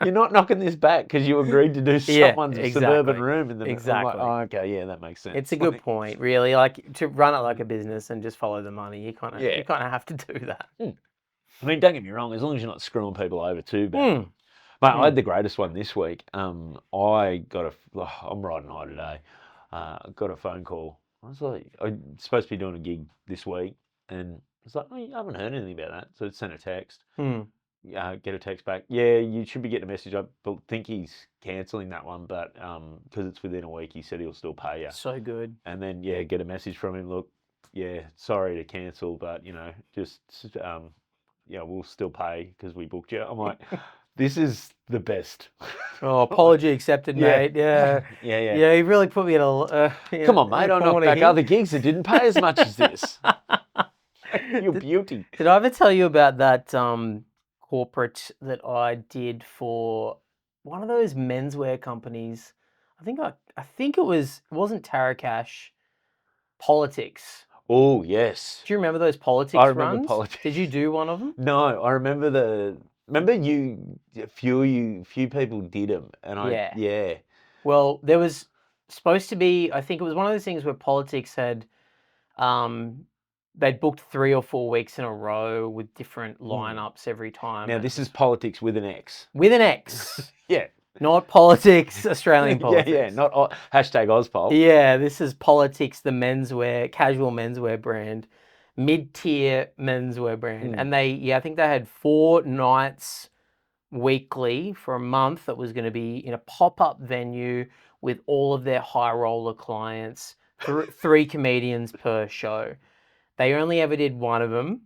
You're not knocking this back because you agreed to do someone's suburban room in the. Exactly. I'm like, oh, okay, yeah, that makes sense. It's a good point, really. Like to run it like a business and just follow the money. You kind of have to do that. I mean, don't get me wrong. As long as you're not screwing people over too bad. Mate, I had the greatest one this week. I'm riding high today. Got a phone call. I was like, I'm supposed to be doing a gig this week, and it's like, oh, I haven't heard anything about that. So I sent a text. Get a text back. Yeah, you should be getting a message. I think he's cancelling that one, but because it's within a week, he said he'll still pay you. So good. And then get a message from him. Look, sorry to cancel, but just we'll still pay because we booked you. I'm like, this is the best. Oh, apology accepted, mate. Yeah. Yeah, he really put me in a... Come on, mate. I knocked back other gigs that didn't pay as much as this. You beauty. Did I ever tell you about that corporate that I did for one of those menswear companies? I think it wasn't Taracash, Politics. Oh, yes. Do you remember those Politics I remember runs? Politics. Did you do one of them? No, I remember a few people did them, and Well, there was supposed to be, I think it was one of those things where Politics had, they'd booked 3 or 4 weeks in a row with different lineups every time. Now this is Politics with an X. With an X. Yeah. Not Politics, Australian Politics. Yeah, not #Ozpol. Yeah, this is Politics, the casual menswear brand, mid-tier menswear brand. And I think they had 4 nights weekly for a month that was going to be in a pop-up venue with all of their high roller clients, 3 comedians per show. They only ever did one of them.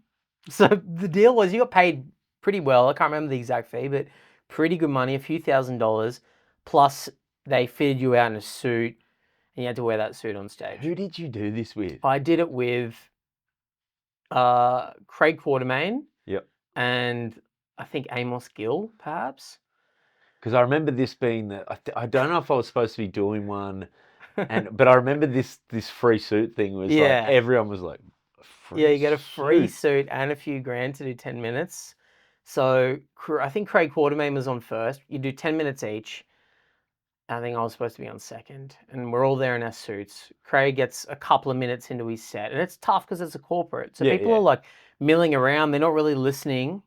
So the deal was you got paid pretty well. I can't remember the exact fee, but pretty good money, a few $1,000s. Plus they fitted you out in a suit and you had to wear that suit on stage. Who did you do this with? I did it with Craig Quartermain. Yep. And I think Amos Gill, perhaps. Because I remember this being I don't know if I was supposed to be doing one, but I remember this free suit thing was like everyone was like, you get a free suit and a few grand to do 10 minutes. So I think Craig Quartermain was on first. You do 10 minutes each. I think I was supposed to be on second, and we're all there in our suits. Craig gets a couple of minutes into his set, and it's tough because it's a corporate. So people are like milling around. They're not really listening.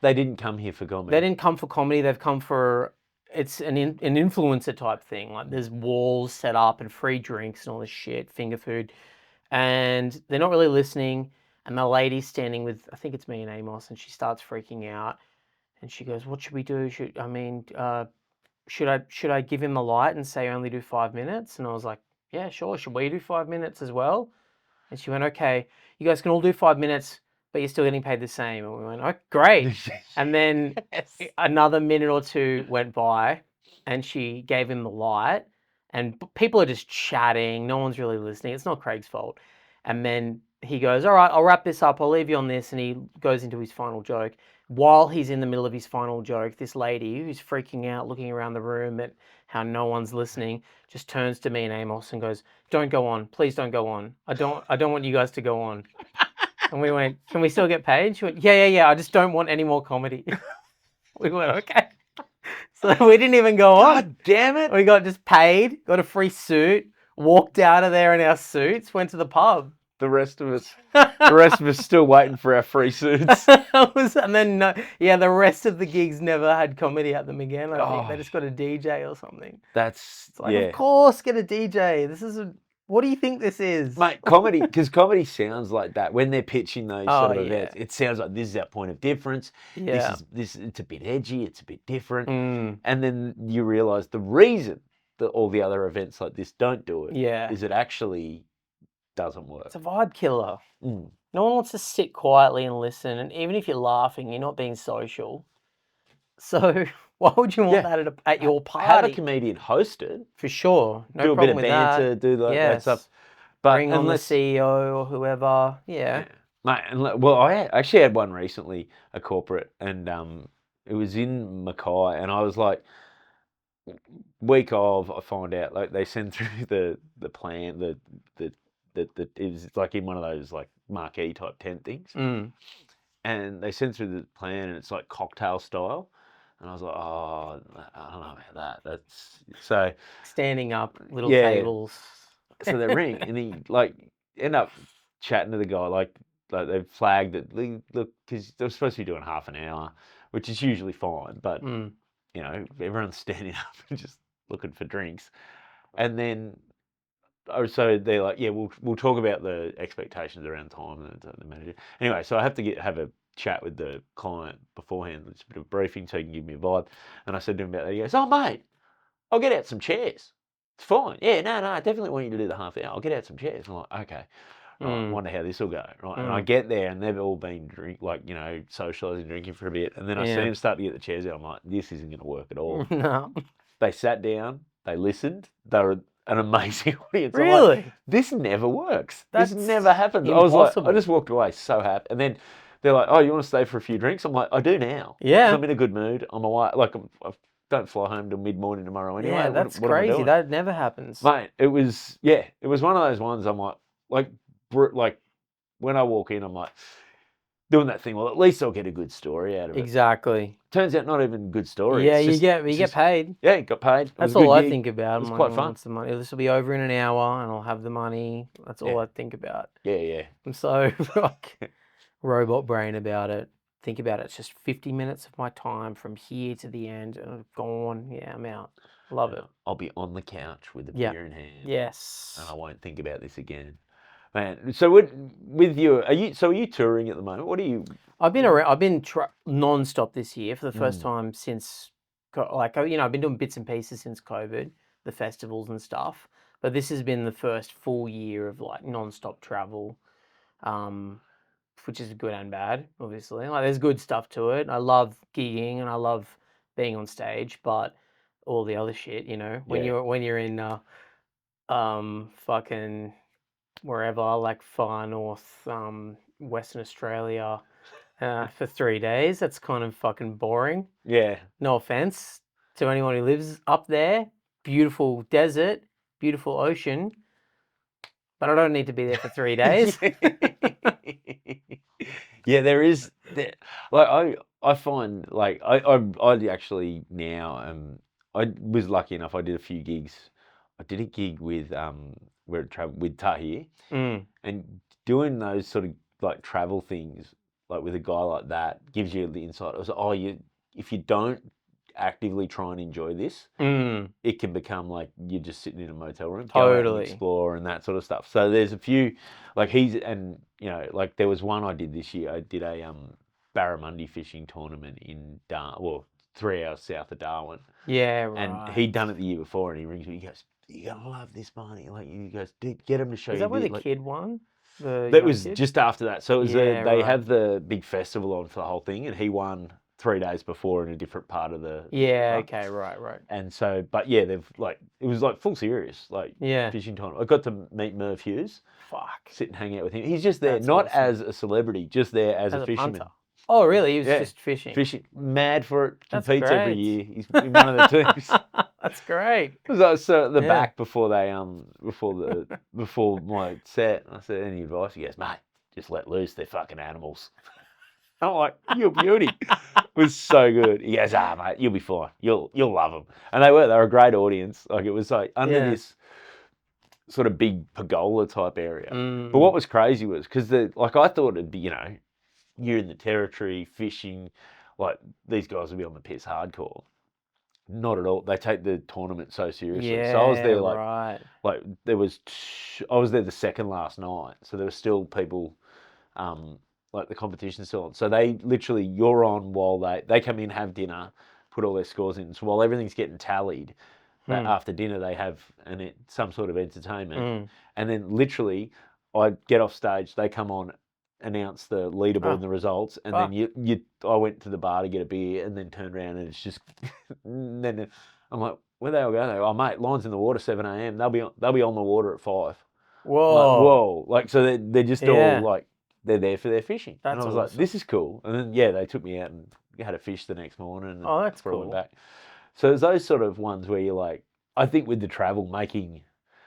They didn't come here for comedy. They didn't come for comedy. They've come for, it's an influencer type thing. Like there's walls set up and free drinks and all this shit, finger food. And they're not really listening. And the lady's standing with, I think it's me and Amos, and she starts freaking out. And she goes, what should we do? Should I give him the light and say only do 5 minutes? And I was like, yeah, sure. Should we do 5 minutes as well? And she went, okay, you guys can all do 5 minutes, but you're still getting paid the same. And we went, oh, great. And then another minute or 2 went by and she gave him the light and people are just chatting. No one's really listening. It's not Craig's fault. And then he goes, all right, I'll wrap this up. I'll leave you on this. And he goes into his final joke. While he's in the middle of his final joke, this lady who's freaking out, looking around the room at how no one's listening, just turns to me and Amos and goes, don't go on. Please don't go on. I don't want you guys to go on. And we went, can we still get paid? She went, yeah. I just don't want any more comedy. We went, okay. So we didn't even go on. God damn it. We got just paid, got a free suit, walked out of there in our suits, went to the pub. The rest of us still waiting for our free suits. And then, the rest of the gigs never had comedy at them again. I think they just got a DJ or something. That's like, of course, get a DJ. What do you think this is? Mate, comedy, because comedy sounds like that. When they're pitching those sort of events, it sounds like this is our point of difference. Yeah. It's a bit edgy, it's a bit different. And then you realise the reason that all the other events like this don't do it is it actually doesn't work. It's a vibe killer. No one wants to sit quietly and listen. And even if you're laughing, you're not being social. So why would you want that at your party? Have a comedian host it. For sure. No do a problem bit of with banter, do that stuff. But bring on the CEO or whoever. Yeah. Mate, well, I actually had one recently, a corporate, and it was in Mackay, and I was like, week of, I find out, like they send through the plan, it was like in one of those like marquee type tent things. and they sent through the plan, and it's like cocktail style. And I was like, oh, I don't know about that. That's so. Standing up, little Yeah. tables. So they ring, and he like end up chatting to the guy, like they've flagged it. Look, because they're supposed to be doing half an hour, which is usually fine, but you know, everyone's standing up and just looking for drinks, and then. Oh, so they're like, yeah, we'll talk about the expectations around time and the manager. Anyway, so I have to have a chat with the client beforehand. It's a bit of a briefing so he can give me a vibe. And I said to him about that. He goes, oh, mate, I'll get out some chairs. It's fine. Yeah, no, I definitely want you to do the half hour. I'll get out some chairs. I'm like, okay. Right, I wonder how this will go. Right. And I get there and they've all been socialising, drinking for a bit. And then I see them start to get the chairs out. I'm like, this isn't going to work at all. No. They sat down, they listened, they were an amazing audience. Really? I'm like, this never works. This never happens. I was like, I just walked away so happy. And then they're like, oh, you want to stay for a few drinks? I'm like, I do now. Yeah. 'Cause I'm in a good mood. I'm away. Like, I don't fly home till mid-morning tomorrow anyway. Yeah, that's what am I crazy. doing? That never happens. Mate, it was one of those ones I'm like when I walk in, I'm like, doing that thing. Well, at least I'll get a good story out of it. Exactly. Turns out not even a good story. Yeah, It's you get paid. Yeah, got paid. It That's was a good all I gig. think about. It was I'm quite like, fun. what's the money? This will be over in an hour, and I'll have the money. That's all I think about. Yeah. I'm so like robot brain about it. Think about it. It's just 50 minutes of my time from here to the end, and I'm gone. Yeah, I'm out. Love it. I'll be on the couch with a beer in hand. Yes. And I won't think about this again. Man, so with you, are you touring at the moment? What are you? I've been around. I've been non-stop this year for the first time since, I've been doing bits and pieces since COVID, the festivals and stuff. But this has been the first full year of like non-stop travel, which is good and bad, obviously. Like, there's good stuff to it. I love gigging and I love being on stage, but all the other shit, when you're in fucking wherever, like far north, Western Australia, for 3 days. That's kind of fucking boring. Yeah. No offense to anyone who lives up there. Beautiful desert, beautiful ocean, but I don't need to be there for 3 days. Yeah, there is. Like I find like I actually now I was lucky enough. I did a few gigs. I did a gig with where travel with Tahir, and doing those sort of like travel things like with a guy like that gives you the insight. It was if you don't actively try and enjoy this, it can become like you're just sitting in a motel room, go out and explore and that sort of stuff. So there's a few like like there was one I did this year. I did a barramundi fishing tournament in 3 hours south of Darwin. Yeah, right. And he'd done it the year before, and he rings me. He goes, "You're gonna love this, Barney." Like, he goes, "Dude, get him to show you." Is that where the like, kid won? That was just after that. So it was they have the big festival on for the whole thing, and he won 3 days before in a different part of the. Yeah. Okay. Right. And so, but yeah, they've like it was like full serious, like fishing tournament. I got to meet Merv Hughes. Fuck. Sit and hang out with him. He's just there, not as a celebrity, just there as a fisherman. Punter. Oh, really? He was just fishing. Fishing, mad for it. Competes every year. He's in one of the teams. That's great. So at the back before my set, I said, "Any advice?" He goes, "Mate, just let loose. They're fucking animals." I'm like, "You're a beauty." It was so good. He goes, "Mate, you'll be fine. You'll love them." And they were a great audience. Like, it was like under this sort of big pergola type area. But what was crazy was because I thought it'd be you're in the territory fishing, like these guys will be on the piss hardcore. Not at all. They take the tournament so seriously. Yeah, so I was there I was there the second last night, so there were still people, like the competition's still on. So they literally, you're on while they come in, have dinner, put all their scores in. So while everything's getting tallied, after dinner they have some sort of entertainment, and then literally I get off stage, they come on, announce the leaderboard and the results, and then I went to the bar to get a beer, and then turned around and it's just, and then I'm like, where they all go? They go, "Oh mate, line's in the water 7 a.m. They'll be on the water at 5. Whoa, like so they're just all like they're there for their fishing. That's and I was awesome. like, this is cool. And then they took me out and had a fish the next morning. And that's before I cool. went back. So there's those sort of ones where you're like, I think with the travel making,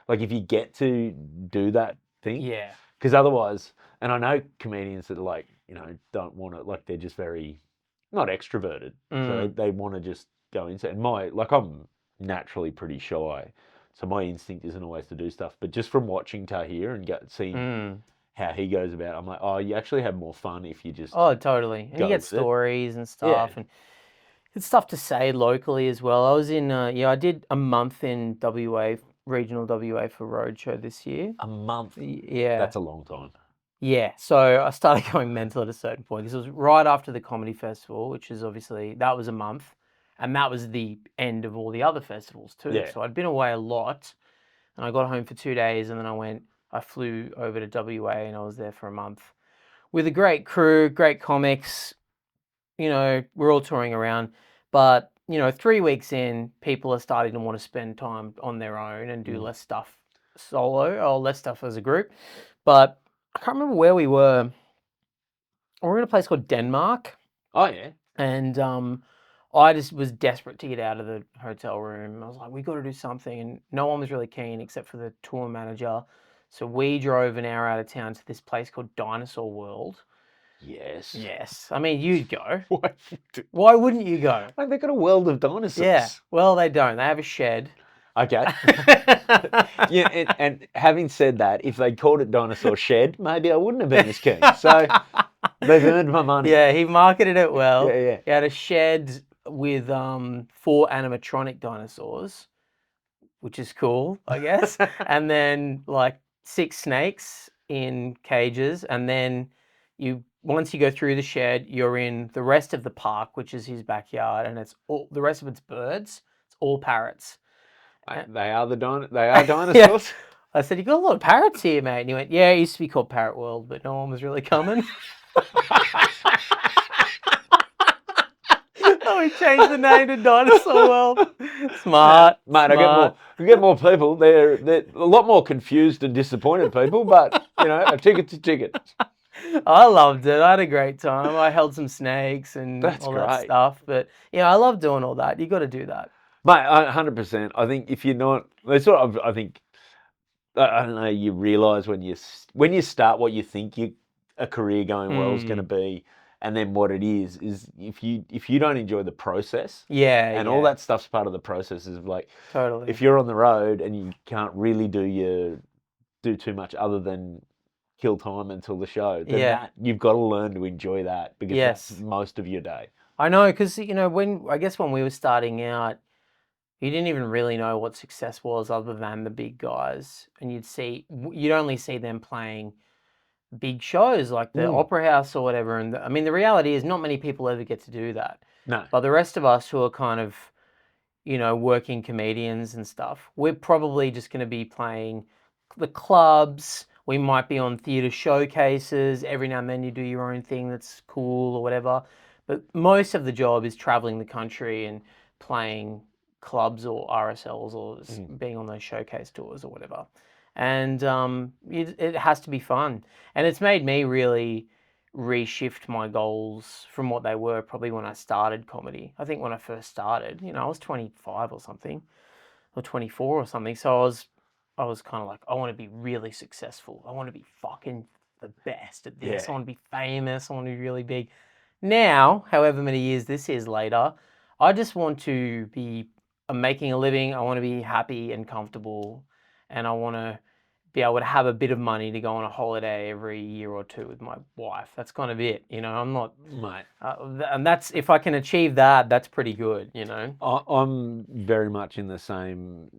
like if you get to do that thing, because otherwise. And I know comedians that are like, don't want to, like, they're just very not extroverted. So Mm. they want to just go into, and I'm naturally pretty shy. So my instinct isn't always to do stuff, but just from watching Tahir and seeing how he goes about it, I'm like, oh, you actually have more fun if you just Oh, totally. And you go get with it. stories and Yeah. stuff, and it's stuff to say locally as well. I was in, I did a month in WA, regional WA for Roadshow this year. A month. Yeah. That's a long time. Yeah. So I started going mental at a certain point because it was right after the comedy festival, which is obviously, that was a month. And that was the end of all the other festivals too. Yeah. So I'd been away a lot, and I got home for 2 days, and then I flew over to WA, and I was there for a month with a great crew, great comics. We're all touring around, but 3 weeks in, people are starting to want to spend time on their own and do less stuff solo or less stuff as a group. But I can't remember where we were. We were in a place called Denmark, Oh yeah. and I just was desperate to get out of the hotel room. I was like, we got to do something, and no one was really keen except for the tour manager. So we drove an hour out of town to this place called Dinosaur World. Yes. Yes. I mean, you'd go. Why? Why wouldn't you go? Like, they've got a world of dinosaurs. Yeah. Well, they don't. They have a shed. Okay. Yeah, and having said that, if they called it Dinosaur Shed, maybe I wouldn't have been as keen. So they've earned my money. Yeah, he marketed it well. Yeah. He had a shed with 4 animatronic dinosaurs, which is cool, I guess. And then like 6 snakes in cages, and then once you go through the shed, you're in the rest of the park, which is his backyard, and the rest of it's birds. It's all parrots. They are dinosaurs. I said, you got a lot of parrots here, mate. And he went, yeah, it used to be called Parrot World, but no one was really coming. So we changed the name to Dinosaur World. Smart. Mate, I get more people. They're a lot more confused and disappointed people, but a ticket's a ticket. I loved it. I had a great time. I held some snakes and That's all great. that stuff. But I love doing all that. You got to do that. Mate, 100%. I think if you're not, I think, I don't know, you realise when you start what you think a career going well is going to be, and then what it is if you don't enjoy the process, and all that stuff's part of the process, is like, totally. If you're on the road and you can't really do too much other than kill time until the show, then you've got to learn to enjoy that, because that's most of your day. I know, because when we were starting out, you didn't even really know what success was other than the big guys, and you'd only see them playing big shows like the Opera House or whatever. And I mean, the reality is not many people ever get to do that. No. But the rest of us who are kind of, working comedians and stuff, we're probably just going to be playing the clubs. We might be on theatre showcases. Every now and then you do your own thing that's cool or whatever. But most of the job is traveling the country and playing clubs or RSLs or being on those showcase tours or whatever. And it has to be fun. And it's made me really reshift my goals from what they were probably when I started comedy. I think when I first started, I was 25 or something, or 24 or something. So I was kind of like, I want to be really successful. I want to be fucking the best at this. I want to be famous. I want to be really big. Now, however many years this is later, I just want to be making a living. I want to be happy and comfortable, and I want to be able to have a bit of money to go on a holiday every year or two with my wife. That's kind of it. I'm not, mate. And that's, if I can achieve that, that's pretty good. I'm very much in the same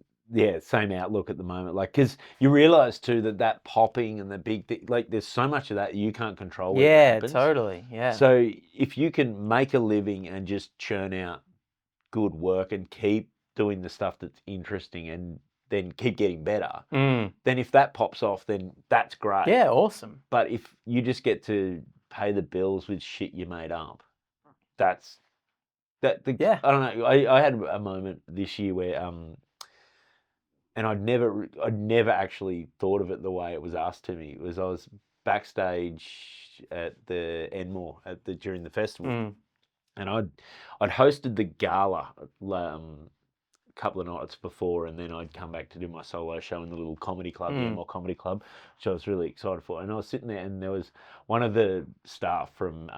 outlook at the moment. Like, because you realise too that popping and the big thing, like, there's so much of that you can't control. When it happens. Totally. Yeah. So if you can make a living and just churn out good work and keep doing the stuff that's interesting and then keep getting better, then if that pops off, then that's great. Yeah, awesome. But if you just get to pay the bills with shit you made up, I don't know. I had a moment this year where and I'd never actually thought of it the way it was asked to me. I was backstage at the Enmore during the festival, and I'd hosted the gala couple of nights before, and then I'd come back to do my solo show in the little comedy club, the ML Comedy Club, which I was really excited for. And I was sitting there, and there was one of the staff from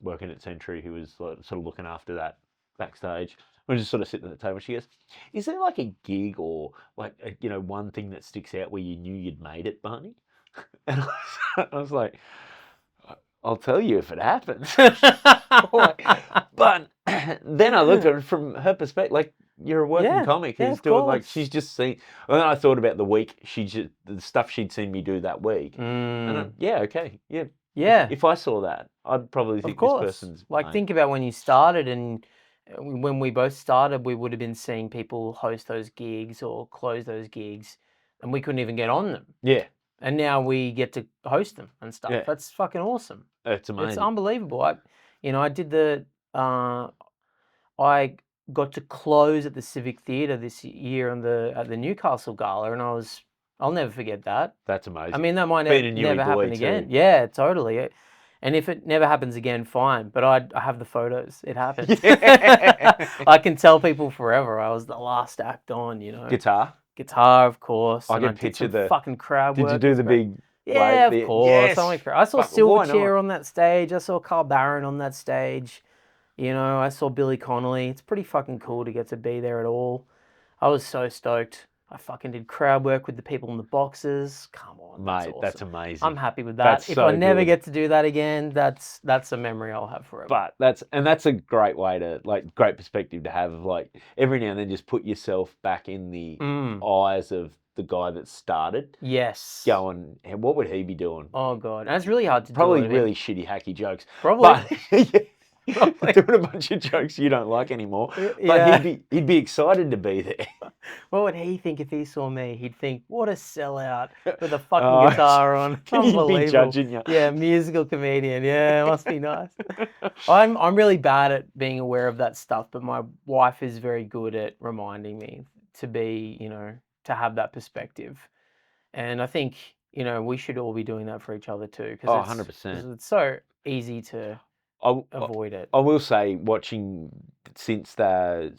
working at Century who was like, sort of looking after that backstage. We were just sort of sitting at the table. She goes, "Is there like a gig or like one thing that sticks out where you knew you'd made it, Barney?" And I was like, "I'll tell you if it happens." But then I looked at it from her perspective, like, you're a working comic who's doing, like, she's just seen. And then I thought about the week, the stuff she'd seen me do that week. And okay. Yeah. If I saw that, I'd probably think this person's. Like, think about when you started, and when we both started, we would have been seeing people host those gigs or close those gigs, and we couldn't even get on them. Yeah. And now we get to host them and stuff. Yeah. That's fucking awesome. It's amazing. It's unbelievable. I did I got to close at the Civic Theatre this year at the Newcastle Gala, and I'll never forget that. That's amazing. I mean, that might never happen again. Too. Yeah, totally. And if it never happens again, fine. But I have the photos. It happened. Yeah. I can tell people forever. I was the last act on. Guitar, of course. I can picture the fucking crowd work. Did you do the big? Yeah, of course. Yes. I saw Silverchair on that stage. I saw Carl Barron on that stage. I saw Billy Connolly. It's pretty fucking cool to get to be there at all. I was so stoked. I fucking did crowd work with the people in the boxes. Come on, mate, awesome. That's amazing. I'm happy with that. If I never get to do that again, that's a memory I'll have forever. But that's a great way to, like, great perspective to have, like, every now and then just put yourself back in the eyes of the guy that started. Yes. Going, what would he be doing? Oh god, and it's really hard to probably do. Really shitty hacky jokes. Probably. But, doing a bunch of jokes you don't like anymore. But he'd be excited to be there. What would he think if he saw me? He'd think, what a sellout with a fucking guitar on. Unbelievable. He'd be judging you. Yeah, musical comedian. Yeah, it must be nice. I'm really bad at being aware of that stuff, but my wife is very good at reminding me to be, to have that perspective. And I think, we should all be doing that for each other too. 100%. It's so easy to avoid it. I will say, watching since the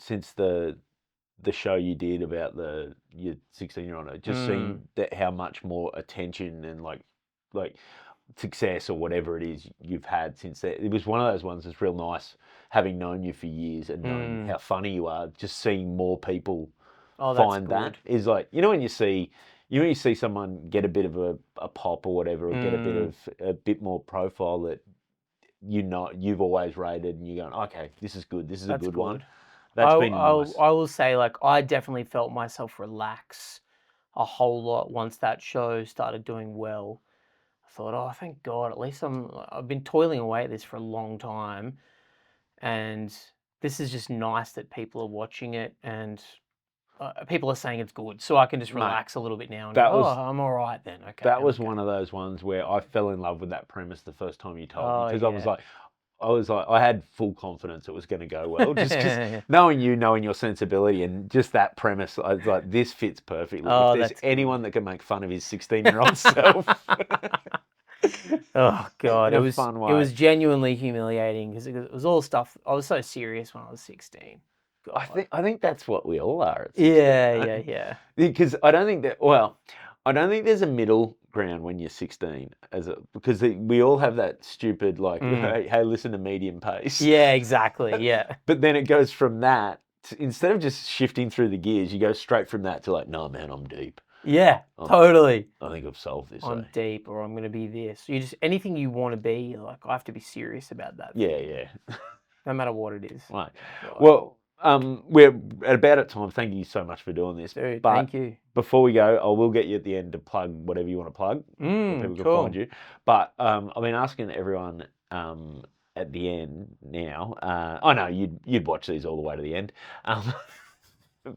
show you did about your 16-year-old, just seeing how much more attention and like success or whatever it is you've had since that. It was one of those ones that's real nice, having known you for years and knowing how funny you are. Just seeing more people find that is like, when you see. When you see someone get a bit of a pop or whatever, or get a bit more profile that you've always rated, and you're going, okay, this is good. This is a good one. That's been nice. I will say, like, I definitely felt myself relax a whole lot once that show started doing well. I thought, oh, thank God, at least I've been toiling away at this for a long time, and this is just nice that people are watching it, and people are saying it's good, so I can just relax a little bit now and go, I'm all right then. Okay. That was one of those ones where I fell in love with that premise the first time you told me, because I was like, I had full confidence it was going to go well, just because knowing your sensibility and just that premise, I was like, this fits perfectly. If there's anyone that can make fun of his 16-year-old self. Oh God, it was genuinely humiliating because it was all stuff. I was so serious when I was 16. God. I think that's what we all are. At 16, yeah. Because I don't think there's a middle ground when you're 16, because we all have that stupid hey, listen to medium pace. Yeah, exactly. Yeah. But then it goes from that instead of just shifting through the gears, you go straight from that to like, no man, I'm deep. Yeah, totally. I think I've solved this. I'm deep, or I'm going to be this. You just anything you want to be, like I have to be serious about that. Yeah. No matter what it is. Right. Well. We're at about at time. Thank you so much for doing this. Dude, thank you. Before we go, I will get you at the end to plug whatever you want to plug. People can find you. But I've been asking everyone at the end now. I know you'd watch these all the way to the end.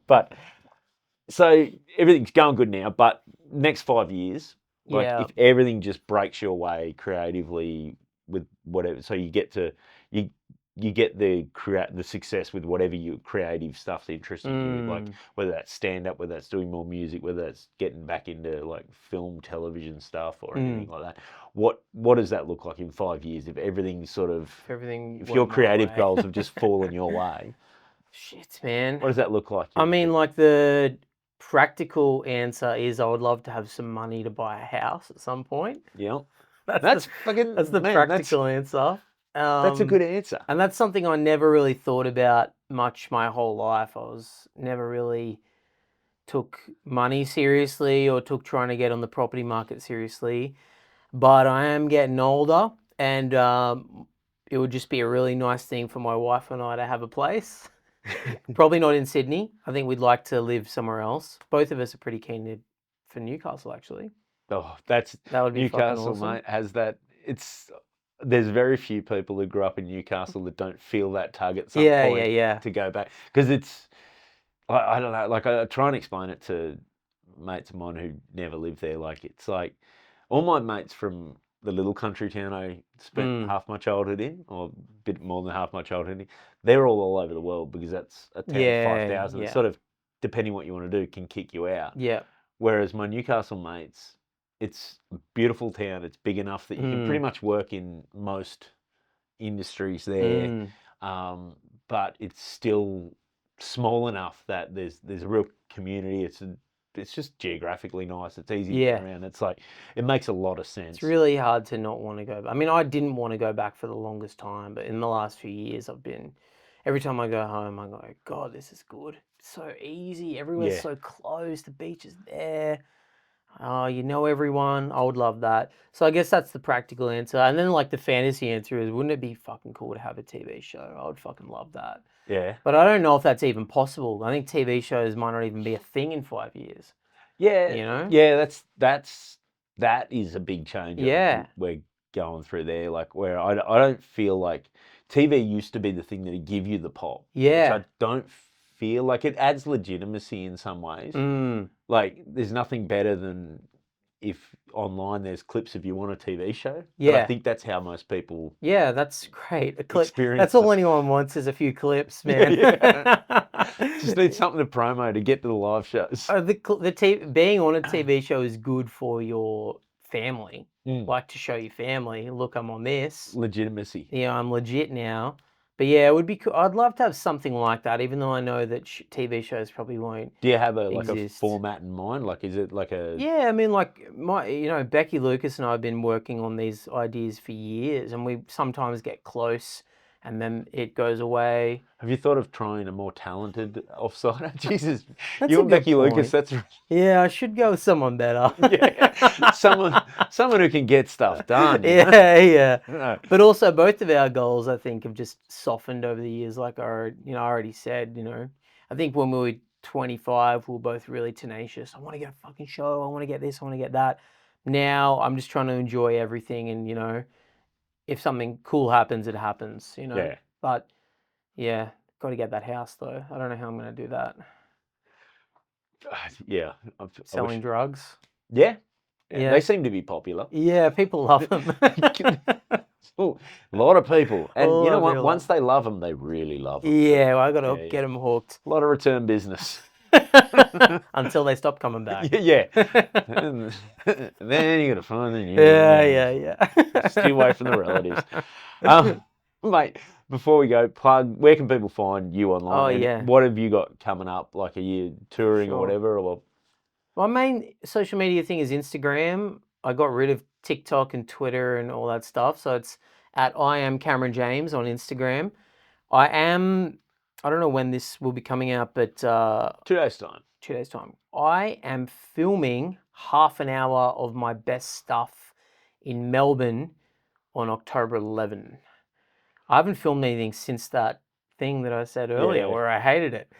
But so everything's going good now. But next 5 years, if everything just breaks your way creatively with whatever, so you get the success with whatever your creative stuff's interesting you, like whether that's stand up, whether that's doing more music, whether that's getting back into like film, television stuff or anything like that. What does that look like in 5 years if everything's if your creative goals have just fallen your way? Shit, man. What does that look like? I mean, like the practical answer is I would love to have some money to buy a house at some point. Yeah. That's fucking. that's the man, practical answer. That's a good answer. And that's something I never really thought about much my whole life. I was never really took money seriously or took trying to get on the property market seriously. But I am getting older, and it would just be a really nice thing for my wife and I to have a place. Probably not in Sydney. I think we'd like to live somewhere else. Both of us are pretty keen for Newcastle, actually. Oh, That would be fucking Newcastle, awesome. mate, has that. There's very few people who grew up in Newcastle that don't feel that tug at some point to go back, because it's. I don't know. Like, I try and explain it to mates of mine who never lived there. Like, it's like all my mates from the little country town I spent half my childhood in, or a bit more than half my childhood in, they're all over the world, because that's a town of 5,000. It's sort of, depending what you want to do, can kick you out. Yeah. Whereas my Newcastle mates, it's a beautiful town. It's big enough that you can pretty much work in most industries there, but it's still small enough that there's a real community. It's just geographically nice. It's easy to get around. It's like, it makes a lot of sense. It's really hard to not want to go back. I mean, I didn't want to go back for the longest time, but in the last few years, every time I go home, I go, God, this is good. It's so easy. Everywhere's so close. The beach is there. You know everyone. I would love that. So I guess that's the practical answer. And then like the fantasy answer is, wouldn't it be fucking cool to have a TV show? I would fucking love that. Yeah. But I don't know if that's even possible. I think TV shows might not even be a thing in 5 years. Yeah. You know? Yeah, that is a big change. Yeah. We're going through there, like, where I don't feel like TV used to be the thing that would give you the pop. Yeah. Which I don't feel like. It adds legitimacy in some ways. Like, there's nothing better than if online there's clips of you on a TV show. Yeah. But I think that's how most people. Yeah, that's great. A clip. Experience That's all anyone wants is a few clips, man. Just need something to promo to get to the live shows. Being on a TV show is good for your family. Like, to show your family, look, I'm on this. Legitimacy. Yeah, I'm legit now. But yeah, it would be cool. I'd love to have something like that, even though I know that TV shows probably won't. Do you have a format in mind? Like, is it like a? Yeah, I mean, like Becky Lucas and I have been working on these ideas for years, and we sometimes get close, and then it goes away. Have you thought of trying a more talented offsider? Jesus, That's you and Becky point. Lucas. That's yeah. I should go with someone better. someone who can get stuff done. Yeah. But also, both of our goals, I think, have just softened over the years. Like I already said, I think when we were 25, we were both really tenacious. I want to get a fucking show. I want to get this. I want to get that. Now I'm just trying to enjoy everything, and if something cool happens, it happens. Yeah. But yeah, got to get that house though. I don't know how I'm going to do that. Yeah. Selling drugs. Yeah. They seem to be popular. Yeah, people love them. A lot of people. And you know what? Once they love them, they really love them. Yeah, well, I got to get them hooked. A lot of return business. Until they stop coming back. Yeah. And then you got to find them. Yeah. Stay away from the relatives. Mate, before we go, plug, where can people find you online? Oh, yeah. What have you got coming up? Like, are you touring or whatever? Or? My main social media thing is Instagram. I got rid of TikTok and Twitter and all that stuff. So it's at I am Cameron James on Instagram. I don't know when this will be coming out, but 2 days' time. 2 days' time. I am filming half an hour of my best stuff in Melbourne on October 11. I haven't filmed anything since that thing that I said earlier where I hated it.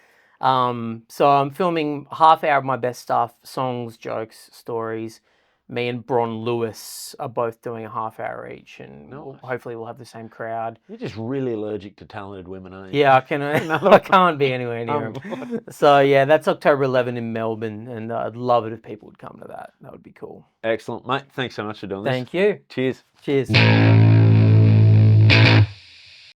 So I'm filming half hour of my best stuff, songs, jokes, stories. Me and Bron Lewis are both doing a half hour each, and hopefully we'll have the same crowd. You're just really allergic to talented women, aren't you? Yeah, I can't be anywhere near them. So yeah, that's October 11 in Melbourne, and I'd love it if people would come to that. That would be cool. Excellent, mate. Thanks so much for doing this. Thank you. Cheers. Cheers.